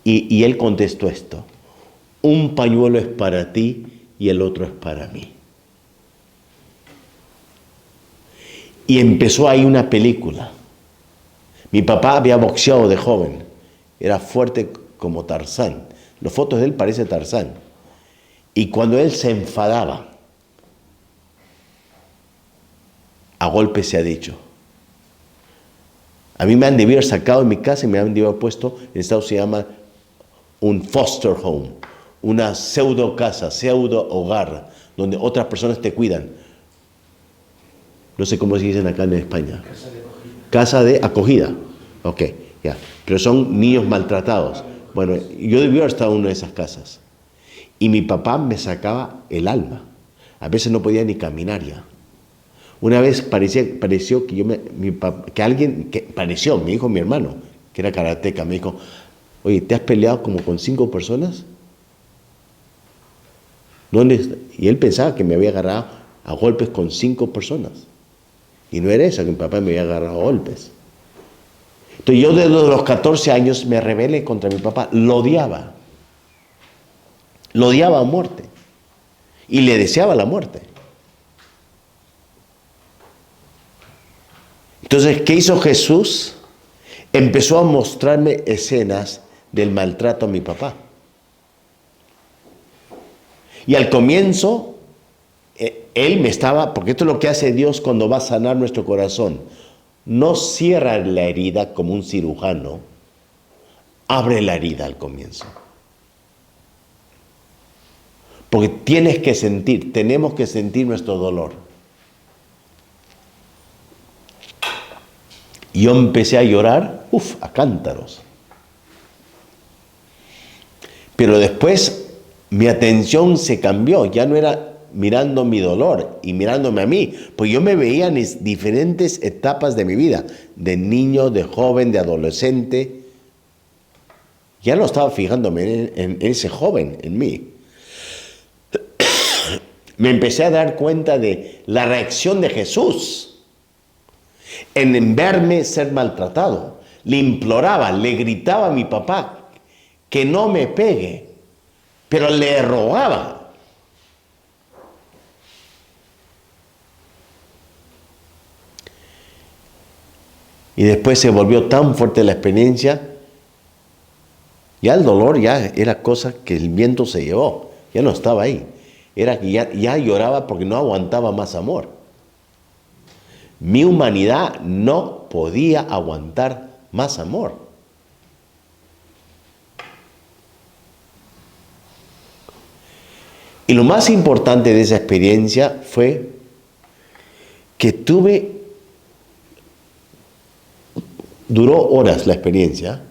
Y él contestó esto. Un pañuelo es para ti y el otro es para mí. Y empezó ahí una película. Mi papá había boxeado de joven. Era fuerte como Tarzán. Las fotos de él parecen Tarzán. Y cuando él se enfadaba, a golpes se ha dicho. A mí me han debido haber sacado de mi casa y me han debido haber puesto, en Estados se llama un foster home, una pseudo casa, pseudo hogar, donde otras personas te cuidan. No sé cómo se dicen acá en España. Casa de acogida. Ok, ya. Pero son niños maltratados. Bueno, yo debí haber estado en una de esas casas. Y mi papá me sacaba el alma. A veces no podía ni caminar ya. Una vez pareció que mi hijo, mi hermano, que era karateca, me dijo, oye, ¿te has peleado como con 5 personas? ¿Dónde está? Y él pensaba que me había agarrado a golpes con 5 personas. Y no era eso, que mi papá me había agarrado a golpes. Entonces yo desde los 14 años me rebelé contra mi papá, lo odiaba. Lo odiaba a muerte. Y le deseaba la muerte. Entonces, ¿qué hizo Jesús? Empezó a mostrarme escenas del maltrato a mi papá. Y al comienzo, él me estaba, porque esto es lo que hace Dios cuando va a sanar nuestro corazón. No cierra la herida como un cirujano, abre la herida al comienzo. Porque tenemos que sentir nuestro dolor. Y yo empecé a llorar, a cántaros. Pero después mi atención se cambió, ya no era mirando mi dolor y mirándome a mí, pues yo me veía en diferentes etapas de mi vida, de niño, de joven, de adolescente. Ya no estaba fijándome en ese joven, en mí. Me empecé a dar cuenta de la reacción de Jesús en verme ser maltratado. Le imploraba, le gritaba a mi papá que no me pegue, pero le rogaba. Y después se volvió tan fuerte la experiencia, ya el dolor ya era cosa que el viento se llevó, ya no estaba ahí. Era que ya lloraba porque no aguantaba más amor. Mi humanidad no podía aguantar más amor. Y lo más importante de esa experiencia fue que duró horas la experiencia,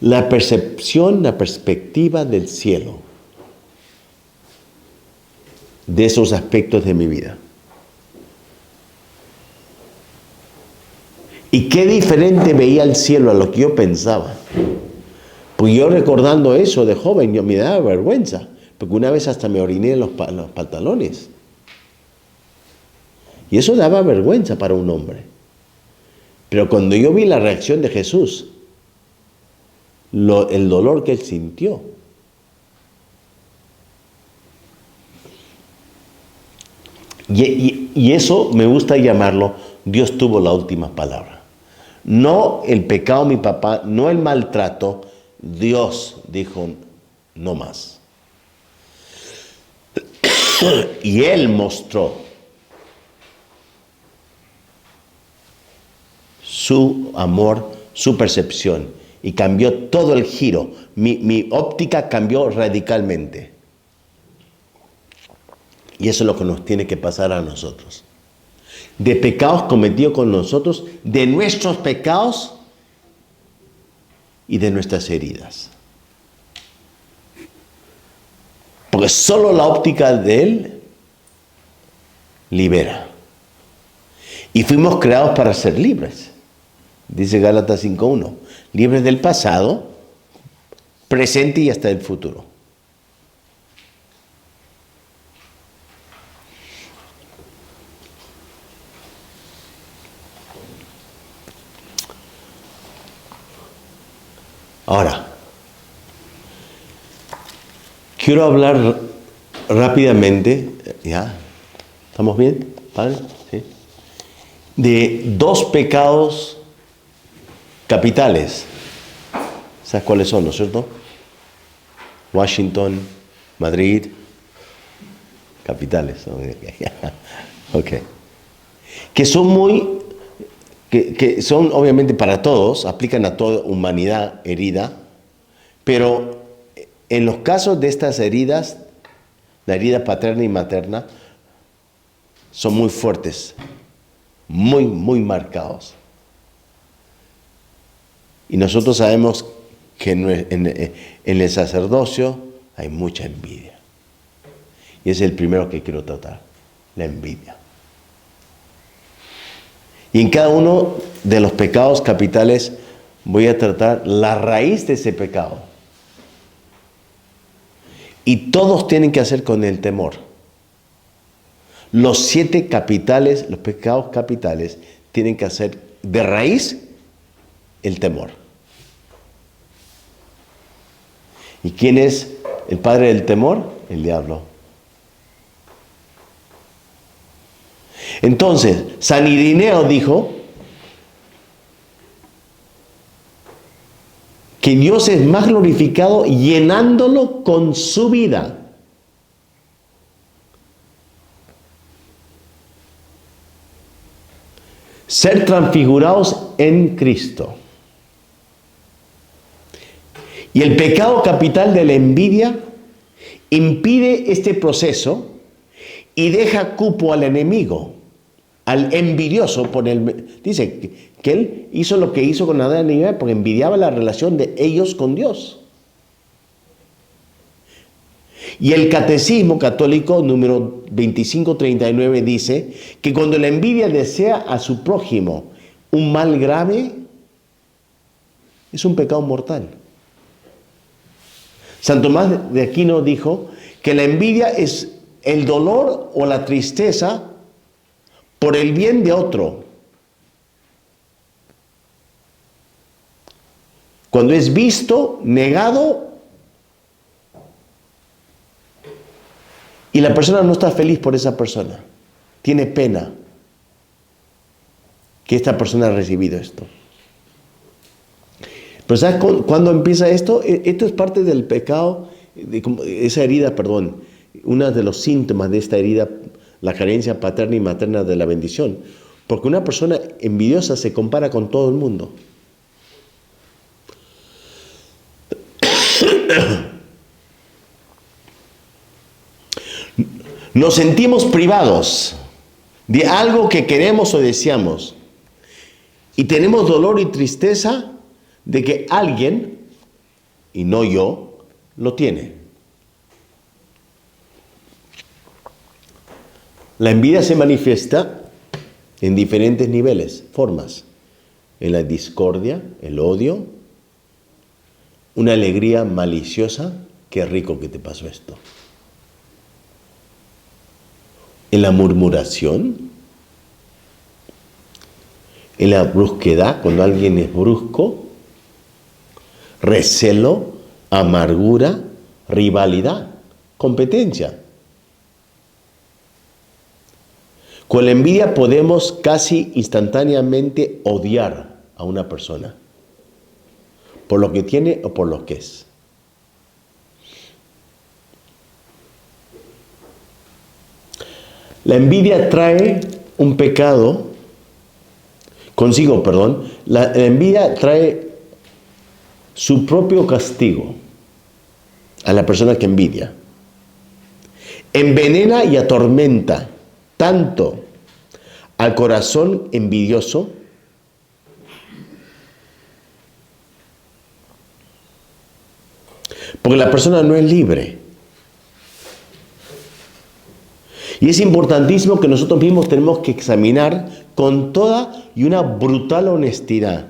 la perspectiva del cielo, de esos aspectos de mi vida. Y qué diferente veía el cielo a lo que yo pensaba. Pues yo recordando eso de joven, me daba vergüenza, porque una vez hasta me oriné en los pantalones. Y eso daba vergüenza para un hombre. Pero cuando yo vi la reacción de Jesús, el dolor que él sintió, y eso me gusta llamarlo, Dios tuvo la última palabra. No el pecado de mi papá, no el maltrato, Dios dijo no más. Y Él mostró su amor, su percepción, y cambió todo el giro. Mi óptica cambió radicalmente. Y eso es lo que nos tiene que pasar a nosotros. De pecados cometidos con nosotros, de nuestros pecados y de nuestras heridas. Porque solo la óptica de Él libera. Y fuimos creados para ser libres. Dice Gálatas 5:1. Libres del pasado, presente y hasta el futuro. Ahora, quiero hablar rápidamente, ¿ya? ¿Estamos bien, padre? ¿Sí? De dos pecados capitales. ¿Sabes cuáles son, no es cierto? Washington, Madrid, capitales. Ok. Que son que son obviamente para todos, aplican a toda humanidad herida, pero en los casos de estas heridas, la herida paterna y materna, son muy fuertes, muy, muy marcados. Y nosotros sabemos que en el sacerdocio hay mucha envidia. Y es el primero que quiero tratar, la envidia. Y en cada uno de los pecados capitales voy a tratar la raíz de ese pecado. Y todos tienen que hacer con el temor. Los 7 capitales, los pecados capitales, tienen que hacer de raíz el temor. ¿Y quién es el padre del temor? El diablo. Entonces, San Irineo dijo que Dios es más glorificado llenándolo con su vida. Ser transfigurados en Cristo. Y el pecado capital de la envidia impide este proceso y deja cupo al enemigo, al envidioso. Dice que él hizo lo que hizo con Adán y Eva porque envidiaba la relación de ellos con Dios. Y el Catecismo Católico número 2539 dice que cuando la envidia desea a su prójimo un mal grave, es un pecado mortal. San Tomás de Aquino dijo que la envidia es el dolor o la tristeza por el bien de otro. Cuando es visto, negado, y la persona no está feliz por esa persona, tiene pena que esta persona ha recibido esto. Pero ¿sabes cuándo empieza esto? Esto es parte del pecado, esa herida, uno de los síntomas de esta herida, la carencia paterna y materna de la bendición. Porque una persona envidiosa se compara con todo el mundo. Nos sentimos privados de algo que queremos o deseamos. Y tenemos dolor y tristeza de que alguien, y no yo, lo tiene. La envidia se manifiesta en diferentes niveles, formas. En la discordia, el odio, una alegría maliciosa, qué rico que te pasó esto. En la murmuración, en la brusquedad, cuando alguien es brusco, recelo, amargura, rivalidad, competencia. Con la envidia podemos casi instantáneamente odiar a una persona, por lo que tiene o por lo que es. La envidia trae un pecado consigo, la envidia trae su propio castigo a la persona que envidia. Envenena y atormenta tanto al corazón envidioso porque la persona no es libre. Y es importantísimo que nosotros mismos tenemos que examinar con toda y una brutal honestidad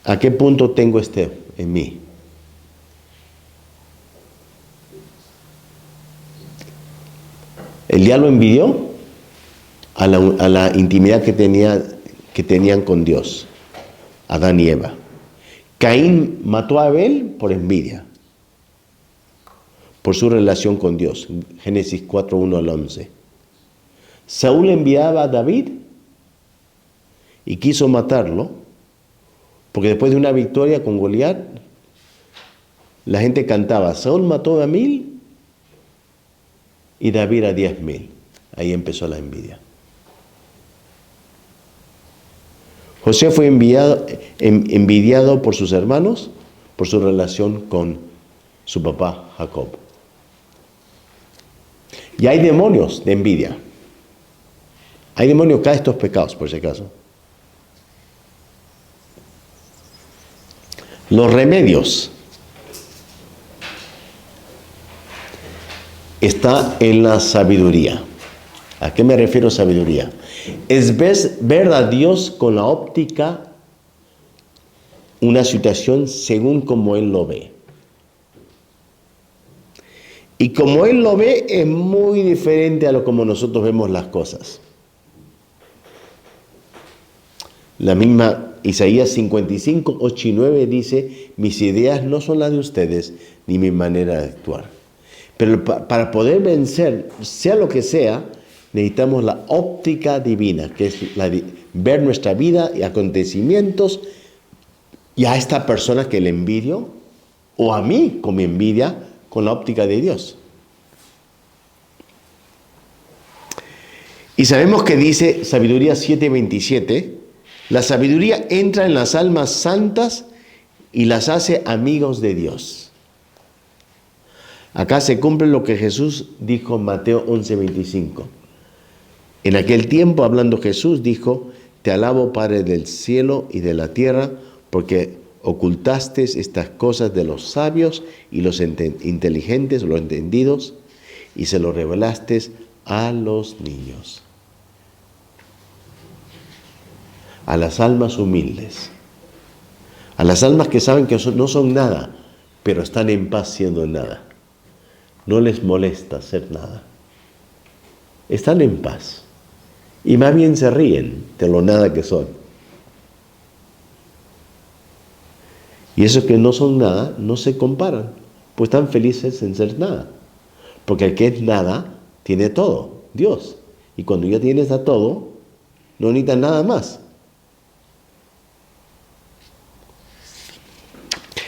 a qué punto tengo en mí. El diablo envidió a la intimidad que tenían con Dios, Adán y Eva. Caín mató a Abel por envidia, por su relación con Dios. Génesis 4, 1 al 11. Saúl envidiaba a David y quiso matarlo, porque después de una victoria con Goliat, la gente cantaba, Saúl mató a 1000 y David a 10.000. Ahí empezó la envidia. José fue envidiado por sus hermanos, por su relación con su papá Jacob. Y hay demonios de envidia. Hay demonios cada estos pecados, por si acaso. Los remedios está en la sabiduría. ¿A qué me refiero sabiduría? Es ver a Dios con la óptica, una situación según como Él lo ve. Y como Él lo ve es muy diferente a lo como nosotros vemos las cosas. La misma Isaías 55, 8 y 9 dice, mis ideas no son las de ustedes, ni mi manera de actuar. Pero para poder vencer, sea lo que sea, necesitamos la óptica divina, que es ver nuestra vida y acontecimientos y a esta persona que le envidio, o a mí con mi envidia, con la óptica de Dios. Y sabemos que dice Sabiduría 7:27, la sabiduría entra en las almas santas y las hace amigos de Dios. Acá se cumple lo que Jesús dijo en Mateo 11:25. En aquel tiempo, hablando Jesús, dijo: Te alabo, Padre del cielo y de la tierra, porque ocultaste estas cosas de los sabios y los inteligentes, los entendidos, y se lo revelaste a los niños, a las almas humildes, a las almas que saben que no son nada, pero están en paz siendo nada. No les molesta ser nada. Están en paz. Y más bien se ríen de lo nada que son. Y esos que no son nada, no se comparan, pues están felices en ser nada. Porque el que es nada, tiene todo, Dios. Y cuando ya tienes a todo, no necesitas nada más.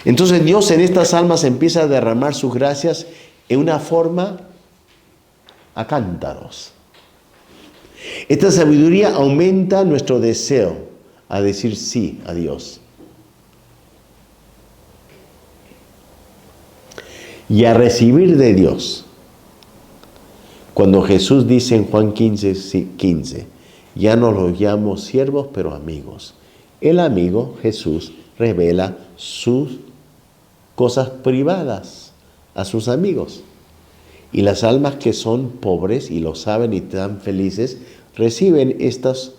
Entonces Dios en estas almas empieza a derramar sus gracias en una forma a cántaros. Esta sabiduría aumenta nuestro deseo a decir sí a Dios y a recibir de Dios. Cuando Jesús dice en Juan 15, ya no los llamo siervos, pero amigos. El amigo, Jesús, revela sus cosas privadas a sus amigos. Y las almas que son pobres y lo saben y están felices, reciben estas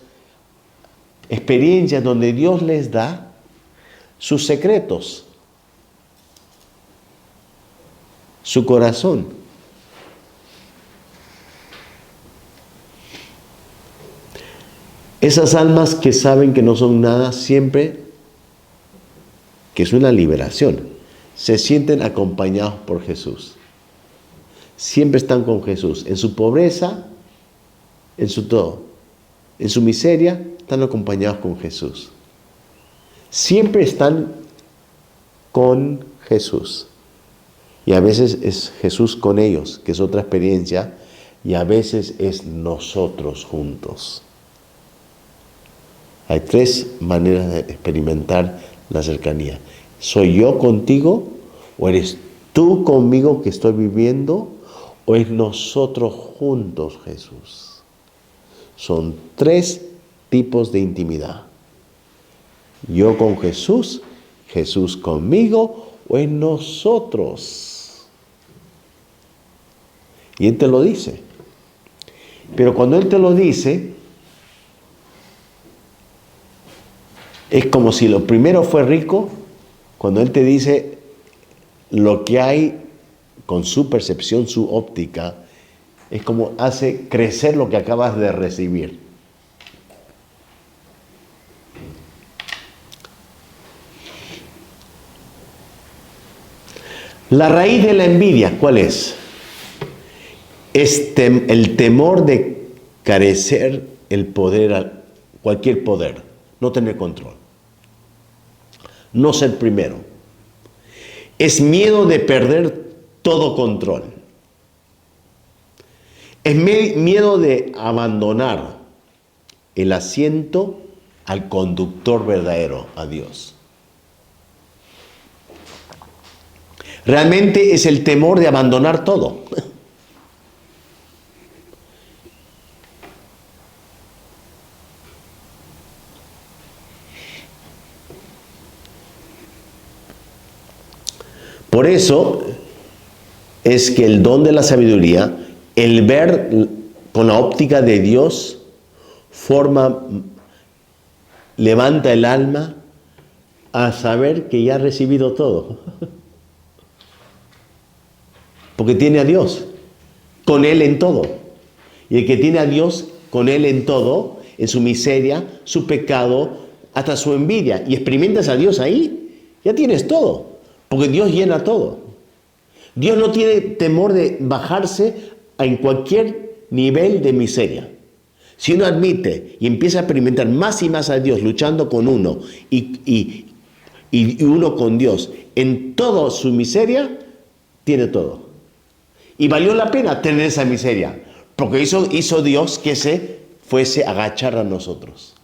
experiencias donde Dios les da sus secretos, su corazón. Esas almas que saben que no son nada, siempre, que es una liberación, se sienten acompañados por Jesús. Siempre están con Jesús. En su pobreza, en su todo. En su miseria, están acompañados con Jesús. Siempre están con Jesús. Y a veces es Jesús con ellos, que es otra experiencia, y a veces es nosotros juntos. Hay tres maneras de experimentar la cercanía. ¿Soy yo contigo? ¿O eres tú conmigo que estoy viviendo? ¿O es nosotros juntos, Jesús? Son tres tipos de intimidad. Yo con Jesús, Jesús conmigo, o es nosotros. Y Él te lo dice. Pero cuando Él te lo dice, es como si lo primero fue rico, cuando Él te dice lo que hay con su percepción, su óptica, es como hace crecer lo que acabas de recibir. La raíz de la envidia, ¿cuál es? Es el temor de carecer el poder, cualquier poder, no tener control, no ser primero. Es miedo de perder todo control. Es miedo de abandonar el asiento al conductor verdadero, a Dios. Realmente es el temor de abandonar todo. Por eso es que el don de la sabiduría, el ver con la óptica de Dios, levanta el alma a saber que ya ha recibido todo. Porque tiene a Dios con Él en todo. Y el que tiene a Dios con Él en todo, en su miseria, su pecado, hasta su envidia, y experimentas a Dios ahí, ya tienes todo. Porque Dios llena todo. Dios no tiene temor de bajarse en cualquier nivel de miseria. Si uno admite y empieza a experimentar más y más a Dios, luchando con uno y uno con Dios, en toda su miseria, tiene todo. Y valió la pena tener esa miseria, porque hizo Dios que se fuese a agachar a nosotros.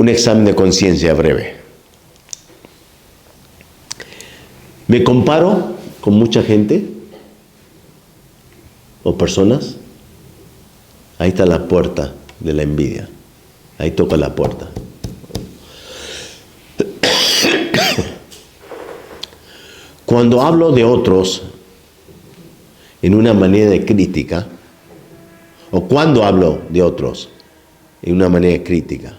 un examen de conciencia breve. Me comparo con mucha gente o personas. Ahí está la puerta de la envidia. Ahí toca la puerta. Cuando hablo de otros en una manera de crítica, o cuando hablo de otros en una manera crítica,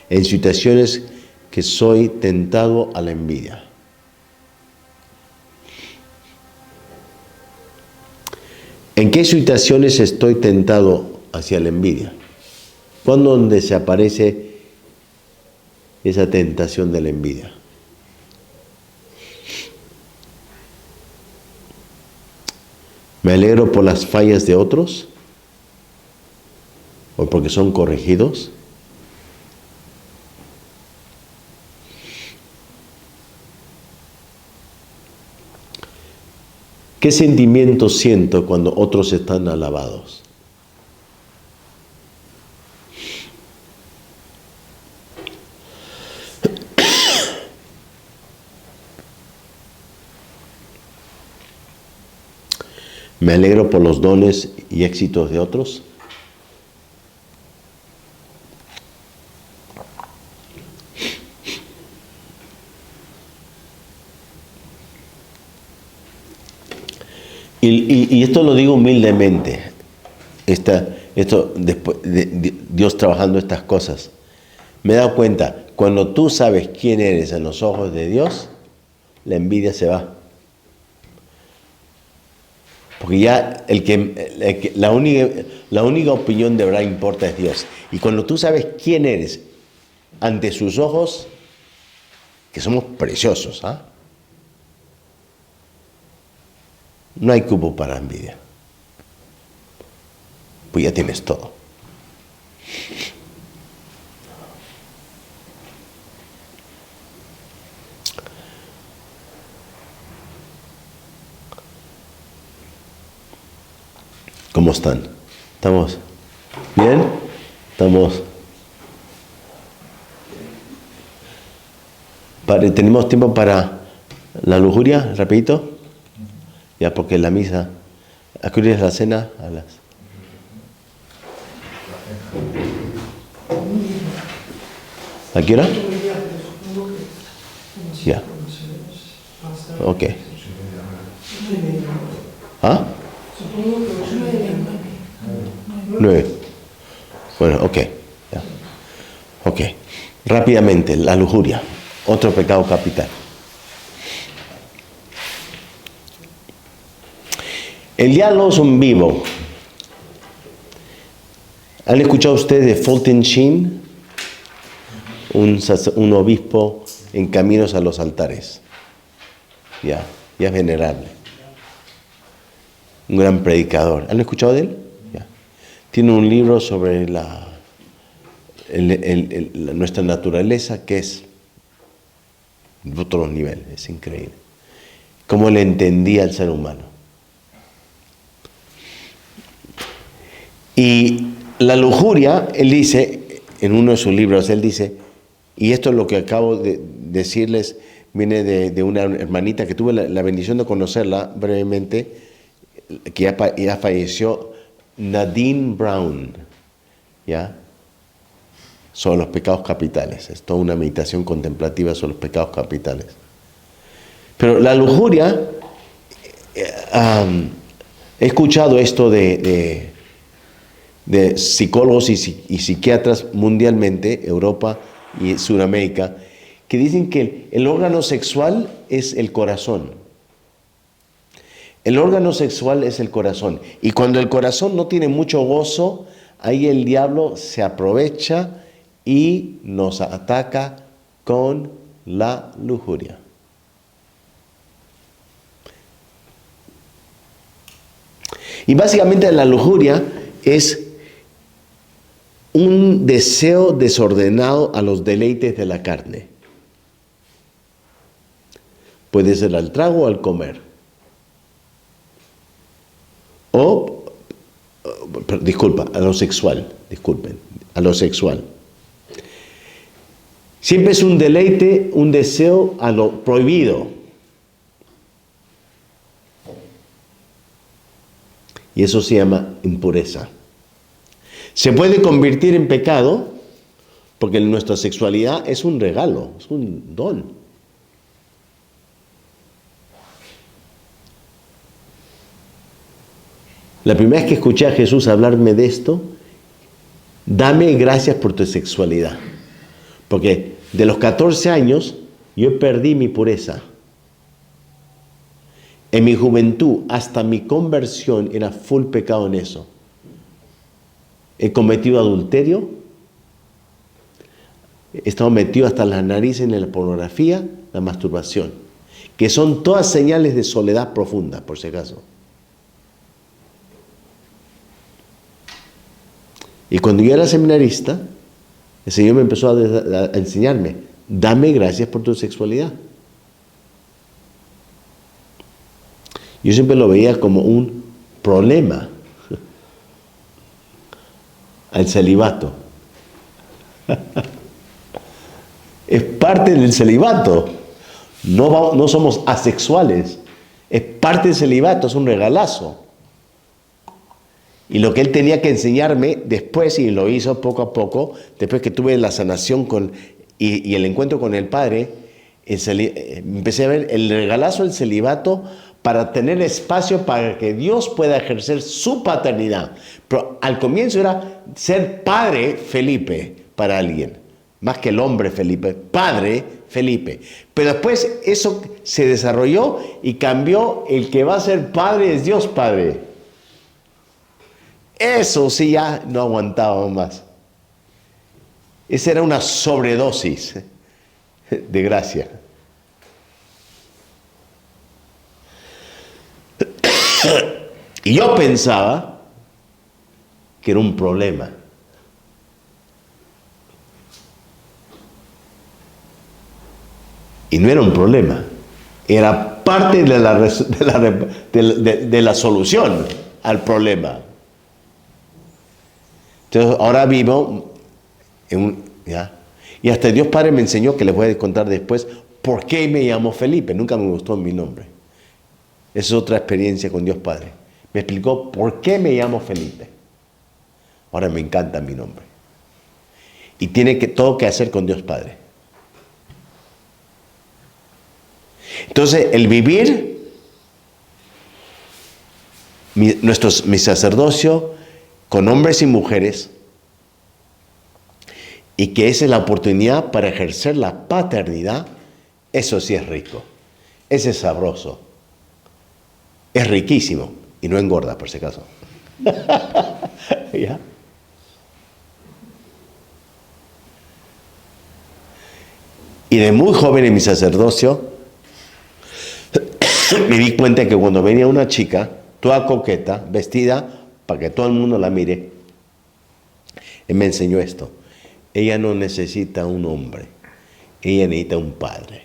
en situaciones que soy tentado a la envidia. ¿En qué situaciones estoy tentado hacia la envidia? ¿Cuándo donde se aparece esa tentación de la envidia? ¿Me alegro por las fallas de otros? ¿O porque son corregidos? ¿Qué sentimientos siento cuando otros están alabados? ¿Me alegro por los dones y éxitos de otros? Y esto lo digo humildemente. Esto después de Dios trabajando estas cosas. Me he dado cuenta, cuando tú sabes quién eres en los ojos de Dios, la envidia se va. Porque ya la única opinión de verdad importa es Dios. Y cuando tú sabes quién eres ante sus ojos, que somos preciosos, ¿ah? No hay cupo para envidia. Pues ya tienes todo. ¿Cómo están? ¿Estamos bien? ¿Estamos? ¿Tenemos tiempo para la lujuria? Rapidito. Ya, porque la misa. ¿A qué hora es la cena? A las... ¿A qué hora? Ya. Ok. ¿Ah? 9. Bueno, ok. Ya. Ok. Rápidamente, la lujuria. Otro pecado capital. El diálogo es un vivo. ¿Han escuchado ustedes de Fulton Sheen? Un obispo en caminos a los altares. Ya es venerable. Un gran predicador. ¿Han escuchado de él? Ya. Tiene un libro sobre nuestra naturaleza que es de otros niveles. Es increíble. Cómo él entendía al ser humano. Y la lujuria, él dice, en uno de sus libros, él dice, y esto es lo que acabo de decirles, viene de una hermanita que tuve la bendición de conocerla brevemente, que ya falleció, Nadine Brown, ¿ya? Sobre los pecados capitales. Es toda una meditación contemplativa sobre los pecados capitales. Pero la lujuria, he escuchado esto de psicólogos y psiquiatras mundialmente, Europa y Sudamérica, que dicen que el órgano sexual es el corazón. El órgano sexual es el corazón. Y cuando el corazón no tiene mucho gozo, ahí el diablo se aprovecha y nos ataca con la lujuria. Y básicamente la lujuria es un deseo desordenado a los deleites de la carne. Puede ser al trago o al comer. A lo sexual, a lo sexual. Siempre es un deleite, un deseo a lo prohibido. Y eso se llama impureza. Se puede convertir en pecado porque nuestra sexualidad es un regalo, es un don. La primera vez que escuché a Jesús hablarme de esto, dame gracias por tu sexualidad. Porque de los 14 años yo perdí mi pureza. En mi juventud, hasta mi conversión, era full pecado en eso. He cometido adulterio, he estado metido hasta las narices en la pornografía, la masturbación, que son todas señales de soledad profunda, por si acaso. Y cuando yo era seminarista, el Señor me empezó a enseñarme, dame gracias por tu sexualidad. Yo siempre lo veía como un problema al celibato. Es parte del celibato. No somos asexuales. Es parte del celibato, es un regalazo. Y lo que él tenía que enseñarme después, y lo hizo poco a poco, después que tuve la sanación y el encuentro con el Padre, empecé a ver el regalazo del celibato para tener espacio para que Dios pueda ejercer su paternidad. Pero al comienzo era ser padre Felipe para alguien, más que el hombre Felipe, padre Felipe. Pero después eso se desarrolló y cambió, el que va a ser padre es Dios Padre. Eso sí ya no aguantaba más. Esa era una sobredosis de gracia. Y yo pensaba que era un problema. Y no era un problema. Era parte de la solución al problema. Entonces, ahora vivo ¿ya? Y hasta Dios Padre me enseñó, que les voy a contar después, por qué me llamo Felipe. Nunca me gustó mi nombre. Esa es otra experiencia con Dios Padre. Me explicó por qué me llamo Felipe. Ahora me encanta mi nombre. Y tiene todo que hacer con Dios Padre. Entonces, el vivir mi sacerdocio con hombres y mujeres, y que esa es la oportunidad para ejercer la paternidad, eso sí es rico. Ese es sabroso. Es riquísimo y no engorda, por si acaso. ¿Ya? Y de muy joven en mi sacerdocio, me di cuenta que cuando venía una chica, toda coqueta, vestida, para que todo el mundo la mire, él me enseñó esto. Ella no necesita un hombre, ella necesita un padre.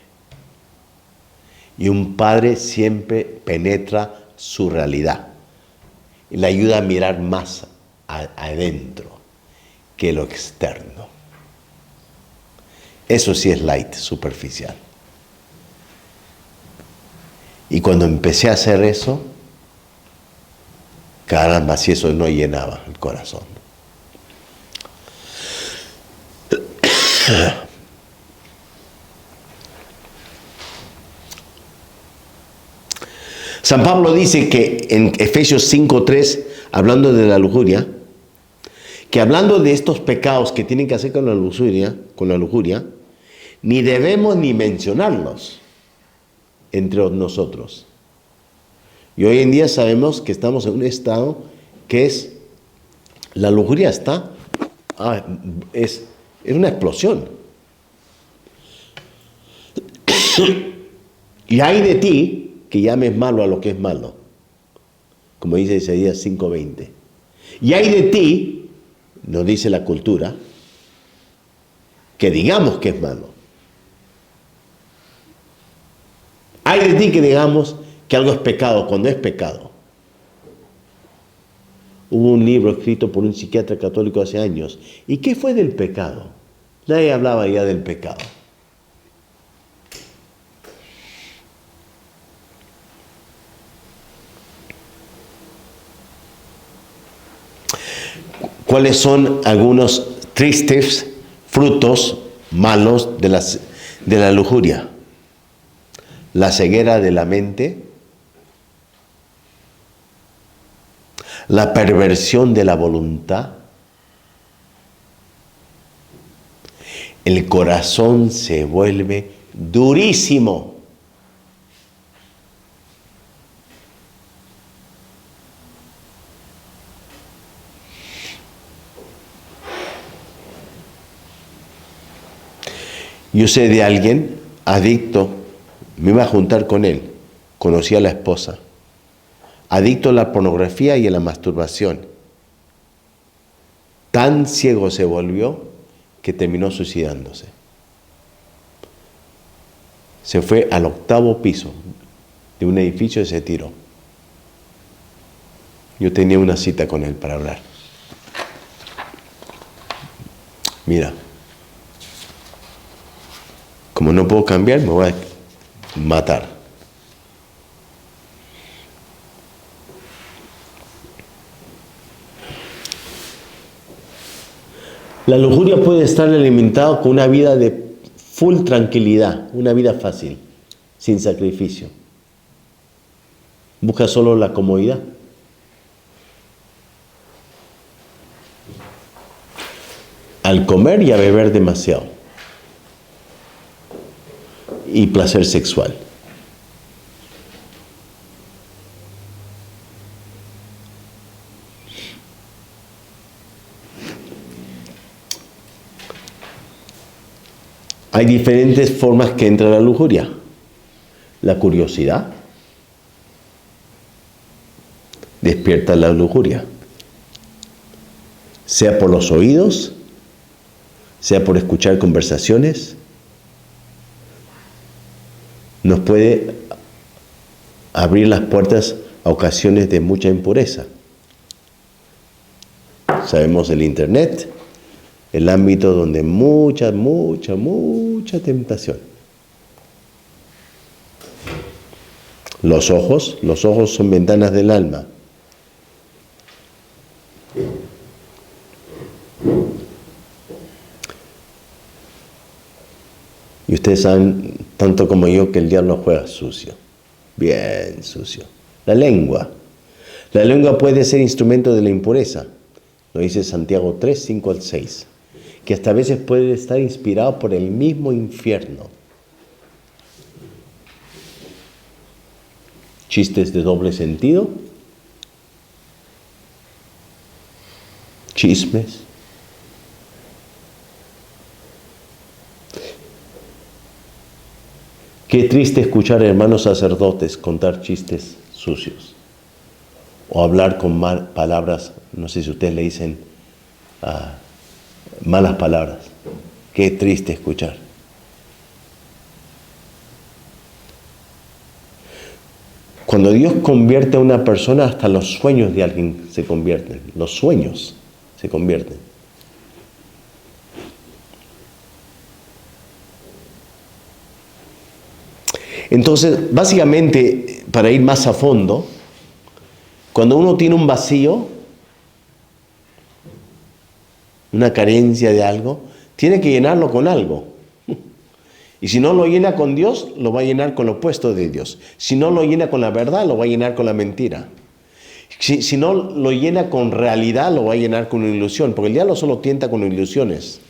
Y un padre siempre penetra su realidad y le ayuda a mirar más adentro que lo externo. Eso sí es light, superficial. Y cuando empecé a hacer eso, caramba, si eso no llenaba el corazón. San Pablo dice que en Efesios 5:3, hablando de la lujuria, que hablando de estos pecados que tienen que hacer con la lujuria, ni debemos ni mencionarlos entre nosotros. Y hoy en día sabemos que estamos en un estado que es, la lujuria es una explosión. Y hay de ti que llames malo a lo que es malo, como dice Isaías 5:20. Y hay de ti, nos dice la cultura, que digamos que es malo. Hay de ti que digamos que algo es pecado cuando es pecado. Hubo un libro escrito por un psiquiatra católico hace años. ¿Y qué fue del pecado? Nadie hablaba ya del pecado. ¿Cuáles son algunos tristes frutos malos de la lujuria? La ceguera de la mente, la perversión de la voluntad, el corazón se vuelve durísimo. Yo sé de alguien adicto, me iba a juntar con él, conocí a la esposa, adicto a la pornografía y a la masturbación. Tan ciego se volvió que terminó suicidándose. Se fue al 8º piso de un edificio y se tiró. Yo tenía una cita con él para hablar. Mira, como no puedo cambiar, me voy a matar. La lujuria puede estar alimentada con una vida de full tranquilidad, una vida fácil, sin sacrificio. Busca solo la comodidad. Al comer y a beber demasiado. Y placer sexual. Hay diferentes formas que entra la lujuria. La curiosidad despierta la lujuria. Sea por los oídos, sea por escuchar conversaciones, nos puede abrir las puertas a ocasiones de mucha impureza. Sabemos el Internet, el ámbito donde mucha tentación. Los ojos son ventanas del alma. Y ustedes saben, tanto como yo, que el diablo juega sucio, bien sucio. La lengua puede ser instrumento de la impureza, lo dice Santiago 3, 5 al 6, que hasta a veces puede estar inspirado por el mismo infierno. Chistes de doble sentido, chismes. Qué triste escuchar a hermanos sacerdotes contar chistes sucios o hablar con palabras, no sé si ustedes le dicen malas palabras. Qué triste escuchar. Cuando Dios convierte a una persona, hasta los sueños de alguien se convierten. Los sueños se convierten. Entonces, básicamente, para ir más a fondo, cuando uno tiene un vacío, una carencia de algo, tiene que llenarlo con algo. Y si no lo llena con Dios, lo va a llenar con lo opuesto de Dios. Si no lo llena con la verdad, lo va a llenar con la mentira. Si no lo llena con realidad, lo va a llenar con una ilusión, porque el diablo solo tienta con ilusiones.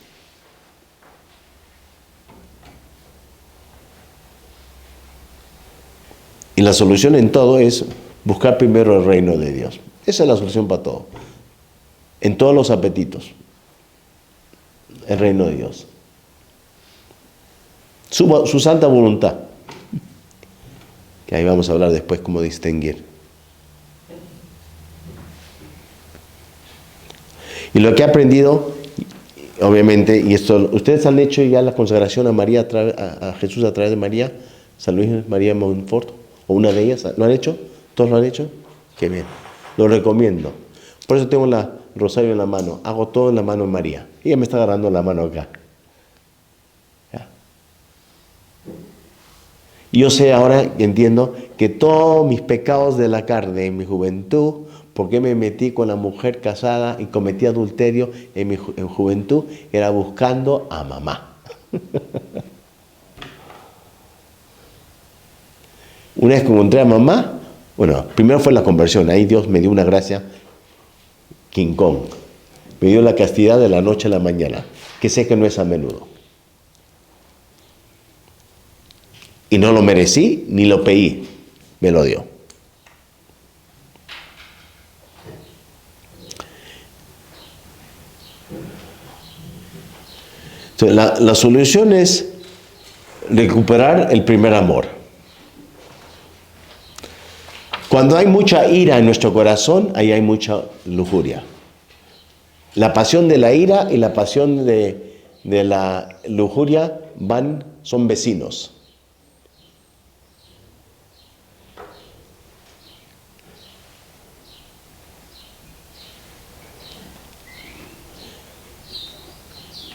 Y la solución en todo es buscar primero el reino de Dios. Esa es la solución para todo. En todos los apetitos. El reino de Dios. Su santa voluntad. Que ahí vamos a hablar después cómo distinguir. Y lo que he aprendido, obviamente, y esto, ustedes han hecho ya la consagración a María, a Jesús a través de María, San Luis María Montfort, o una de ellas, ¿lo han hecho? ¿Todos lo han hecho? Qué bien, lo recomiendo. Por eso tengo el rosario en la mano, hago todo en la mano de María. Ella me está agarrando la mano acá. Yo sé ahora, entiendo, que todos mis pecados de la carne en mi juventud, porque me metí con la mujer casada y cometí adulterio en mi juventud, era buscando a mamá. Una vez que encontré a mamá, bueno, primero fue la conversión, ahí Dios me dio una gracia, King Kong. Me dio la castidad de la noche a la mañana, que sé que no es a menudo. Y no lo merecí ni lo pedí, me lo dio. Entonces, la solución es recuperar el primer amor. Cuando hay mucha ira en nuestro corazón, ahí hay mucha lujuria. La pasión de la ira y la pasión de la lujuria son vecinos.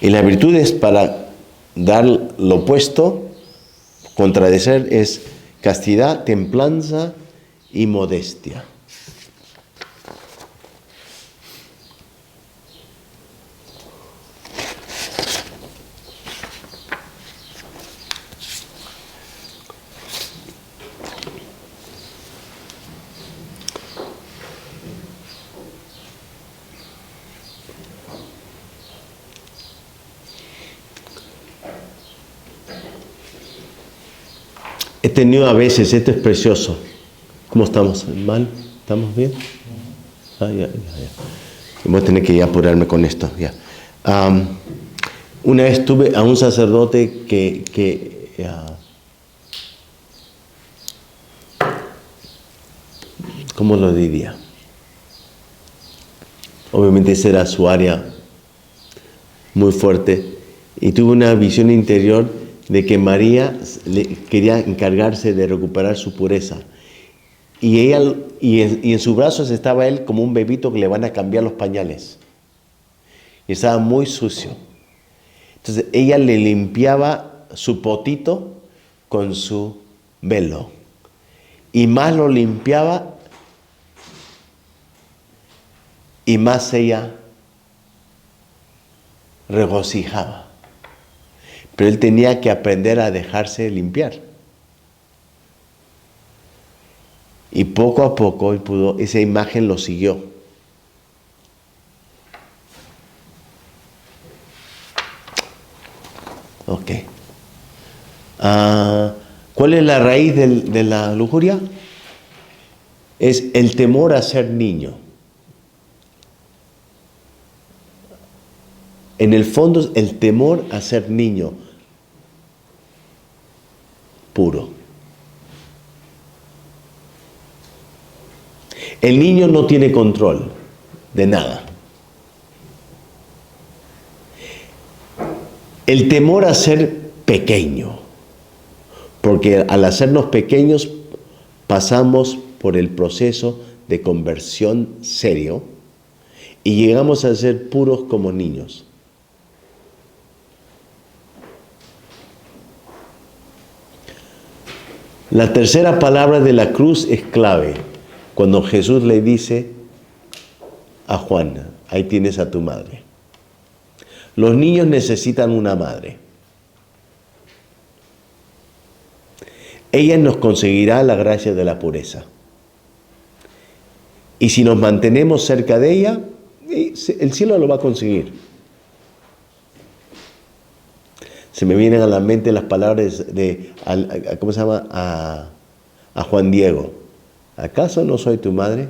Y la virtud es para dar lo opuesto, contradecir es castidad, templanza y modestia. He tenido a veces, esto es precioso. ¿Cómo estamos? ¿Mal? ¿Estamos bien? Ya. Voy a tener que ya apurarme con esto. Ya. Una vez tuve a un sacerdote ¿cómo lo diría? Obviamente esa era su área muy fuerte. Y tuve una visión interior de que María quería encargarse de recuperar su pureza. Y en sus brazos estaba él como un bebito que le van a cambiar los pañales. Y estaba muy sucio. Entonces ella le limpiaba su potito con su velo. Y más lo limpiaba, y más ella regocijaba. Pero él tenía que aprender a dejarse limpiar. Y poco a poco esa imagen lo siguió. Ok. ¿Cuál es la raíz de la lujuria? Es el temor a ser niño. En el fondo es el temor a ser niño puro. El niño no tiene control de nada. El temor a ser pequeño, porque al hacernos pequeños pasamos por el proceso de conversión serio y llegamos a ser puros como niños. La tercera palabra de la cruz es clave. Cuando Jesús le dice a Juan, ahí tienes a tu madre. Los niños necesitan una madre. Ella nos conseguirá la gracia de la pureza. Y si nos mantenemos cerca de ella, el cielo lo va a conseguir. Se me vienen a la mente las palabras ¿cómo se llama? A Juan Diego. ¿Acaso no soy tu madre?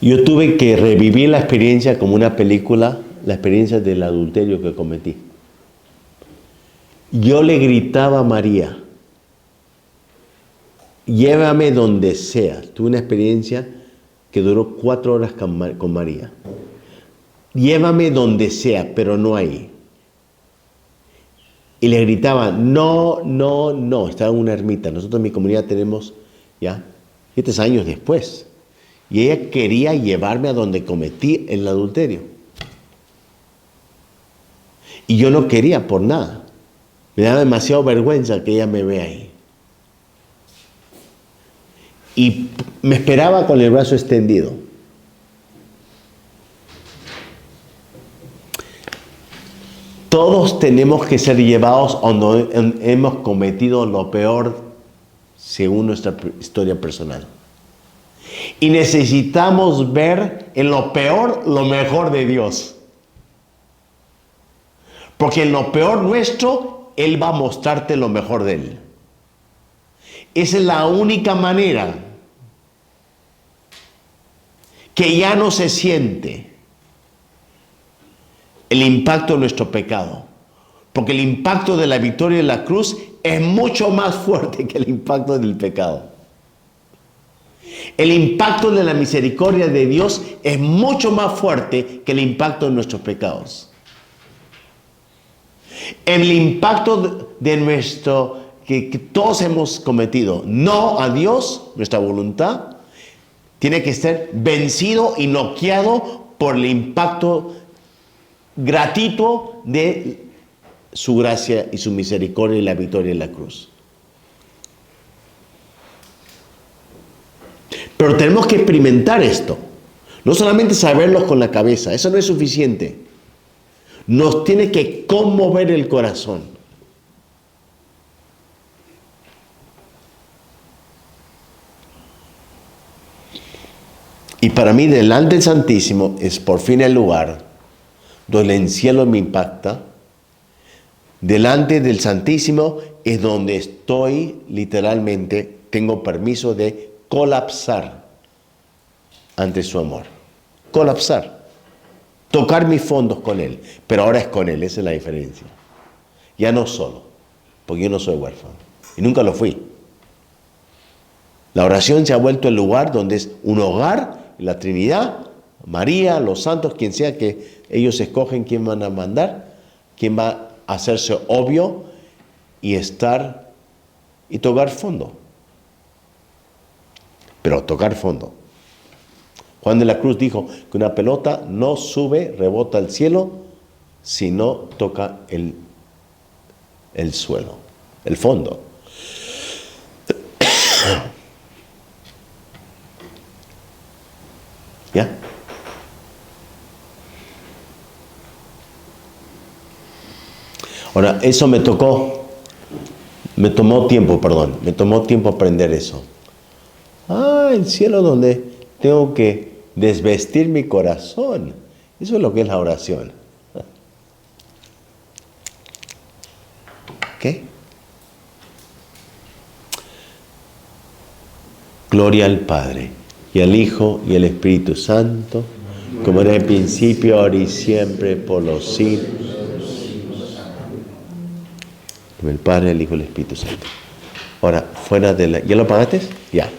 Yo tuve que revivir la experiencia como una película, la experiencia del adulterio que cometí. Yo le gritaba a María, llévame donde sea. Tuve una experiencia que duró 4 horas con María. Llévame donde sea, pero no ahí. Y le gritaba, no, no, no. Estaba en una ermita. Nosotros en mi comunidad tenemos ¿ya? 7 años después. Y ella quería llevarme a donde cometí el adulterio. Y yo no quería por nada. Me daba demasiada vergüenza que ella me vea ahí. Y me esperaba con el brazo extendido. Todos tenemos que ser llevados donde hemos cometido lo peor según nuestra historia personal. Y necesitamos ver en lo peor lo mejor de Dios. Porque en lo peor nuestro, Él va a mostrarte lo mejor de Él. Esa es la única manera que ya no se siente el impacto de nuestro pecado. Porque el impacto de la victoria de la cruz es mucho más fuerte que el impacto del pecado. El impacto de la misericordia de Dios es mucho más fuerte que el impacto de nuestros pecados. El impacto de nuestro que todos hemos cometido, no a Dios, nuestra voluntad, tiene que ser vencido y noqueado por el impacto gratuito de su gracia y su misericordia y la victoria en la cruz. Pero tenemos que experimentar esto. No solamente saberlo con la cabeza, eso no es suficiente. Nos tiene que conmover el corazón. Y para mí, delante del Santísimo es por fin el lugar donde el cielo me impacta. Delante del Santísimo es donde estoy literalmente, tengo permiso de colapsar ante su amor. Colapsar. Tocar mis fondos con Él. Pero ahora es con Él, esa es la diferencia. Ya no solo, porque yo no soy huérfano. Y nunca lo fui. La oración se ha vuelto el lugar donde es un hogar, la Trinidad, María, los santos, quien sea que ellos escogen quién van a mandar, quién va a hacerse obvio y estar y tocar fondo. Pero tocar fondo. Juan de la Cruz dijo que una pelota no sube, rebota al cielo, si no toca el suelo, el fondo. ¿Ya? Ahora, eso me tomó tiempo aprender eso. El cielo donde tengo que desvestir mi corazón. Eso es lo que es la oración. ¿Qué? Gloria al Padre, y al Hijo, y al Espíritu Santo, como era en el principio, ahora y siempre, por los siglos. El Padre, el Hijo y el Espíritu Santo. Ahora, fuera de la... ¿Ya lo pagaste? Ya.